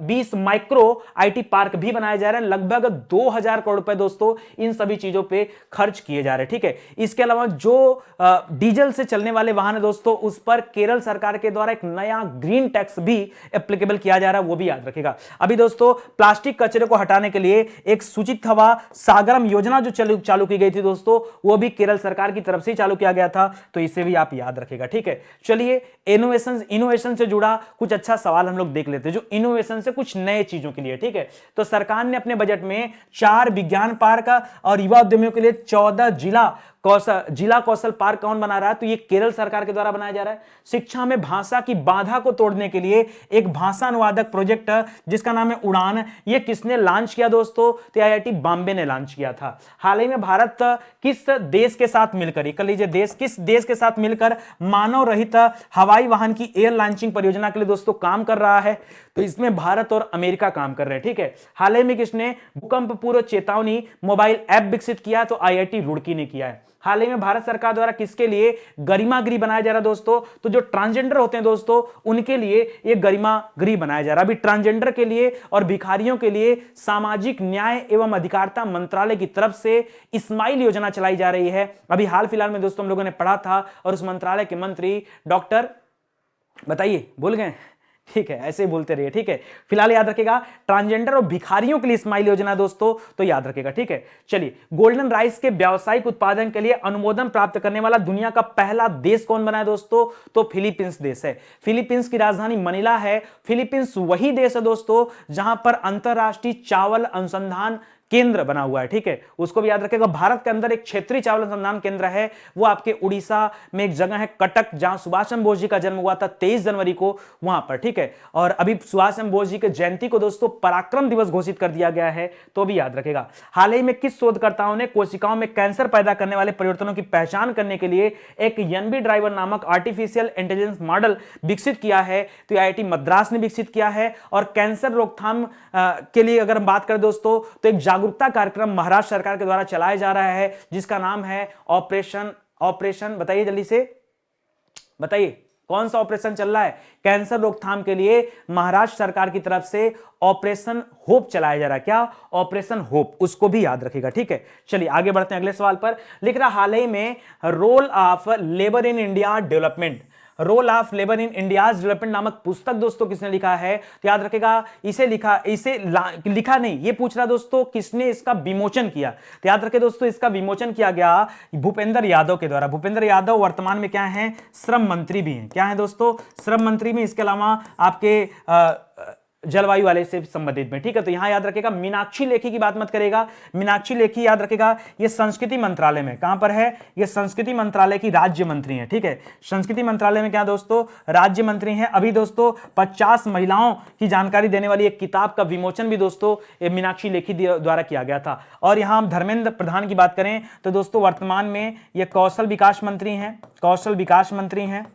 20 माइक्रो आईटी पार्क भी बनाए जा रहे हैं। लगभग 2000 करोड़ रुपए दोस्तों इन सभी चीजों पे खर्च किए जा रहे हैं, ठीक है। इसके अलावा जो डीजल से चलने वाले वाहन है दोस्तों उस पर केरल सरकार के द्वारा एक नया ग्रीन टैक्स भी एप्लीकेबल किया जा रहा है, वो भी याद रखेगा। अभी दोस्तों प्लास्टिक कचरे को हटाने के लिए एक सूचित हवा सागरम योजना जो चालू की गई थी दोस्तों, वो भी केरल सरकार की तरफ से चालू किया गया था, तो इसे भी आप याद रखेगा, ठीक है। चलिए इनोवेशन से जुड़ा कुछ अच्छा सवाल हम लोग देख लेते हैं, जो इनोवेशन से कुछ नए चीजों के लिए, ठीक है। तो सरकार ने अपने बजट में 4 विज्ञान पार्क और युवा उद्यमियों के लिए 14 जिला कौशल पार्क कौन बना रहा है? तो ये केरल सरकार के द्वारा बनाया जा रहा है। शिक्षा में भाषा की बाधा को तोड़ने के लिए एक भाषा अनुवादक प्रोजेक्ट जिसका नाम है उड़ान, ये किसने लॉन्च किया दोस्तों? तो आईआईटी बॉम्बे ने लॉन्च किया था। हाल ही में भारत किस देश के साथ मिलकर, कर लीजिए किस देश के साथ मिलकर मानव रहित हवाई वाहन की एयर लॉन्चिंग परियोजना के लिए दोस्तों काम कर रहा है? तो इसमें भारत और अमेरिका काम कर रहे हैं, ठीक है। हाल ही में किसने भूकंप पूर्व चेतावनी मोबाइल ऐप विकसित किया? तो आईआईटी रुड़की ने किया है। हाल ही में भारत सरकार द्वारा किसके लिए गरिमा गृह बनाया जा रहा है दोस्तों? तो जो ट्रांसजेंडर होते हैं दोस्तों उनके लिए ये गरिमा गृह बनाया जा रहा है। अभी ट्रांसजेंडर के लिए और भिखारियों के लिए सामाजिक न्याय एवं अधिकारिता मंत्रालय की तरफ से स्माइल योजना चलाई जा रही है। अभी हाल फिलहाल में दोस्तों हम लोगों ने पढ़ा था और उस मंत्रालय के मंत्री डॉक्टर, बताइए भूल गए, ठीक है, ऐसे ही बोलते रहिए, ठीक है। फिलहाल याद रखेगा ट्रांसजेंडर और भिखारियों के लिए स्माइल योजना दोस्तों, तो याद रखेगा, ठीक है। चलिए गोल्डन राइस के व्यावसायिक उत्पादन के लिए अनुमोदन प्राप्त करने वाला दुनिया का पहला देश कौन बना है दोस्तों? तो फिलीपींस देश है। फिलीपींस की राजधानी मनीला है। फिलीपींस वही देश है दोस्तों जहां पर अंतरराष्ट्रीय चावल अनुसंधान केंद्र बना हुआ है, ठीक है, उसको भी याद रखेगा। भारत के अंदर एक क्षेत्रीय चावल अनुसंधान केंद्र है, वो आपके उड़ीसा में एक जगह है कटक, जहां सुभाष चंद्र बोस जी का जन्म हुआ था 23 जनवरी को, वहां पर, ठीक है। और अभी सुभाष चंद्र बोस जी के जयंती को दोस्तों पराक्रम दिवस घोषित कर दिया गया है, तो भी याद रखेगा। हाल ही में किस शोधकर्ताओं ने कोशिकाओं में कैंसर पैदा करने वाले परिवर्तनों की पहचान करने के लिए एक एनबी ड्राइवर नामक आर्टिफिशियल इंटेलिजेंस मॉडल विकसित किया है? तो आईआईटी मद्रास ने विकसित किया है। और कैंसर रोकथाम के लिए अगर हम बात करें दोस्तों तो एक जागरूकता कार्यक्रम महाराष्ट्र सरकार के द्वारा चलाया जा रहा है जिसका नाम है ऑपरेशन बताइए जल्दी से, बताइए कौन सा ऑपरेशन चल रहा है? कैंसर रोकथाम के लिए महाराष्ट्र सरकार की तरफ से ऑपरेशन होप चलाया जा रहा है। क्या? ऑपरेशन होप, उसको भी याद रखिएगा, ठीक है। चलिए आगे बढ़ते हैं अगले सवाल पर। लिख रहा हाल ही में role of labour in India development, role of labour in India's development नामक पुस्तक दोस्तों किसने लिखा है? तो याद रखेगा इसे लिखा नहीं, ये पूछ रहा दोस्तों किसने इसका विमोचन किया। तो याद रखे दोस्तों इसका विमोचन किया गया भूपेंद्र यादव के द्वारा। भूपेंद्र यादव वर्तमान में क्या है? श्रम मंत्री भी हैं। क्या है दोस्तों? श्रम मंत्री में। इसके अलावा आपके जलवायु वाले से संबंधित में, ठीक है। तो यहां याद रखेगा मीनाक्षी लेखी की बात मत करेगा। मीनाक्षी लेखी याद रखेगा ये संस्कृति मंत्रालय में, कहां पर है? ये संस्कृति मंत्रालय की राज्य मंत्री हैं, ठीक है। संस्कृति मंत्रालय में क्या दोस्तों? राज्य मंत्री हैं। अभी दोस्तों 50 महिलाओं की जानकारी देने वाली एक किताब का विमोचन भी दोस्तों मीनाक्षी लेखी द्वारा किया गया था। और यहां हम धर्मेंद्र प्रधान की बात करें तो दोस्तों वर्तमान में ये कौशल विकास मंत्री हैं, कौशल विकास मंत्री हैं,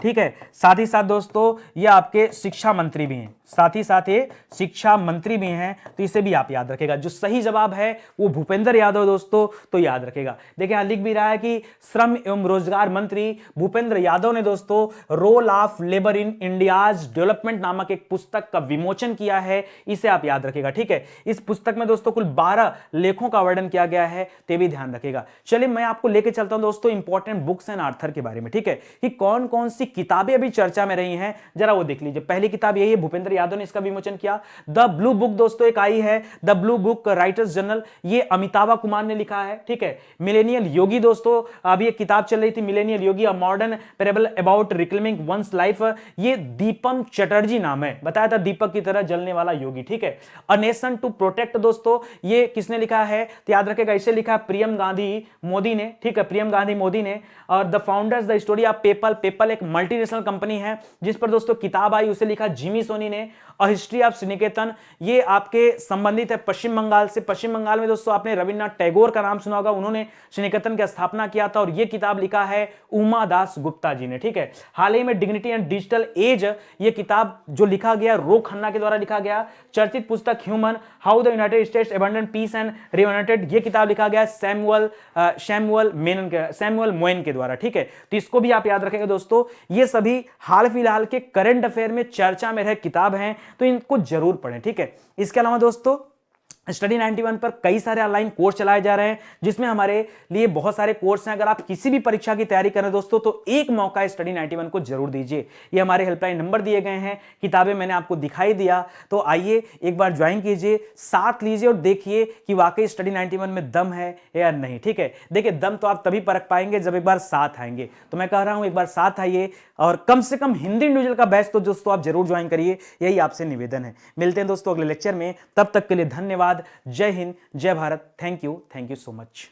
ठीक है। साथ ही साथ दोस्तों ये आपके शिक्षा मंत्री भी हैं, साथ ही साथ ये शिक्षा मंत्री भी हैं, तो इसे भी आप याद रखेगा। जो सही जवाब है वो भूपेंद्र यादव दोस्तों, तो याद रखेगा। देखिए यहां लिख भी रहा है कि श्रम एवं रोजगार मंत्री भूपेंद्र यादव ने दोस्तों role of labour in India's development नामक एक पुस्तक का विमोचन किया है, इसे आप याद रखेगा। ठीक है, इस पुस्तक में दोस्तों कुल 12 लेखों का वर्णन किया गया है, ते भी ध्यान रखेगा। चलिए मैं आपको लेके चलता हूं दोस्तों इंपॉर्टेंट बुक्स एंड आर्थर के बारे में, ठीक है, कि कौन कौन सी किताबें अभी चर्चा में रही हैं, जरा वो देख लीजिए। पहली किताब यही है, भूपेंद्र यादव ने इसका विमोचन किया। द ब्लू बुक दोस्तों एक आई है, the blue book writers journal, ये अमिताभ कुमार ने लिखा है। ठीक है, मिलेनियल योगी दोस्तों, अभी एक किताब चल रही थी millennial Yogi, a modern parable about reclaiming one's life, ये दीपम चटर्जी नाम है, बताया था दीपक की तरह जलने वाला योगी। ठीक है, अ नेशन टू प्रोटेक्ट दोस्तों, ये किसने लिखा है, तो याद रखेगा इसे लिखा है प्रियम गांधी मोदी ने। ठीक है, प्रियम गांधी मोदी ने। और the founders the story of PayPal, PayPal एक मल्टीनेशनल कंपनी है जिस पर दोस्तों किताब आई, उसे लिखा जिमी सोनी ने। अ हिस्ट्री ऑफ श्रीनिकेतन, ये आपके संबंधित है पश्चिम बंगाल से। पश्चिम बंगाल में दोस्तों आपने रविन्द्रनाथ टैगोर का नाम सुना होगा, उन्होंने श्रीनिकेतन की स्थापना किया था, और ये किताब लिखा है उमा दास गुप्ता जी ने। ठीक है, हाल ही में डिग्निटी एंड डिजिटल एज, ये किताब जो लिखा गया रो खन्ना के द्वारा लिखा गया। चर्चित पुस्तक human how the United States abandon peace and reunited, ये किताब लिखा गया सैमुअल मोएन के द्वारा। ठीक है, तो इसको भी आप याद रखेंगे दोस्तों। ये सभी हाल फिलहाल के करंट अफेयर में चर्चा में रहे किताब हैं, तो इनको जरूर पढ़ें। ठीक है, इसके अलावा दोस्तों स्टडी 91 पर कई सारे ऑनलाइन कोर्स चलाए जा रहे हैं, जिसमें हमारे लिए बहुत सारे कोर्स हैं। अगर आप किसी भी परीक्षा की तैयारी कर रहे हैं दोस्तों, तो एक मौका स्टडी 91 को जरूर दीजिए। ये हमारे हेल्पलाइन नंबर दिए गए हैं, किताबें मैंने आपको दिखाई दिया, तो आइए एक बार ज्वाइन कीजिए, साथ लीजिए और देखिए कि वाकई स्टडी 91 में दम है या नहीं। ठीक है, देखिए दम तो आप तभी परख पाएंगे जब एक बार साथ आएंगे, तो मैं कह रहा हूं एक बार साथ आइए, और कम से कम हिंदी इंडिविजुअल का बैच तो दोस्तों आप जरूर ज्वाइन करिए, यही आपसे निवेदन है। मिलते हैं दोस्तों अगले लेक्चर में, तब तक के लिए धन्यवाद। जय हिंद, जय Bharat. Thank you so much.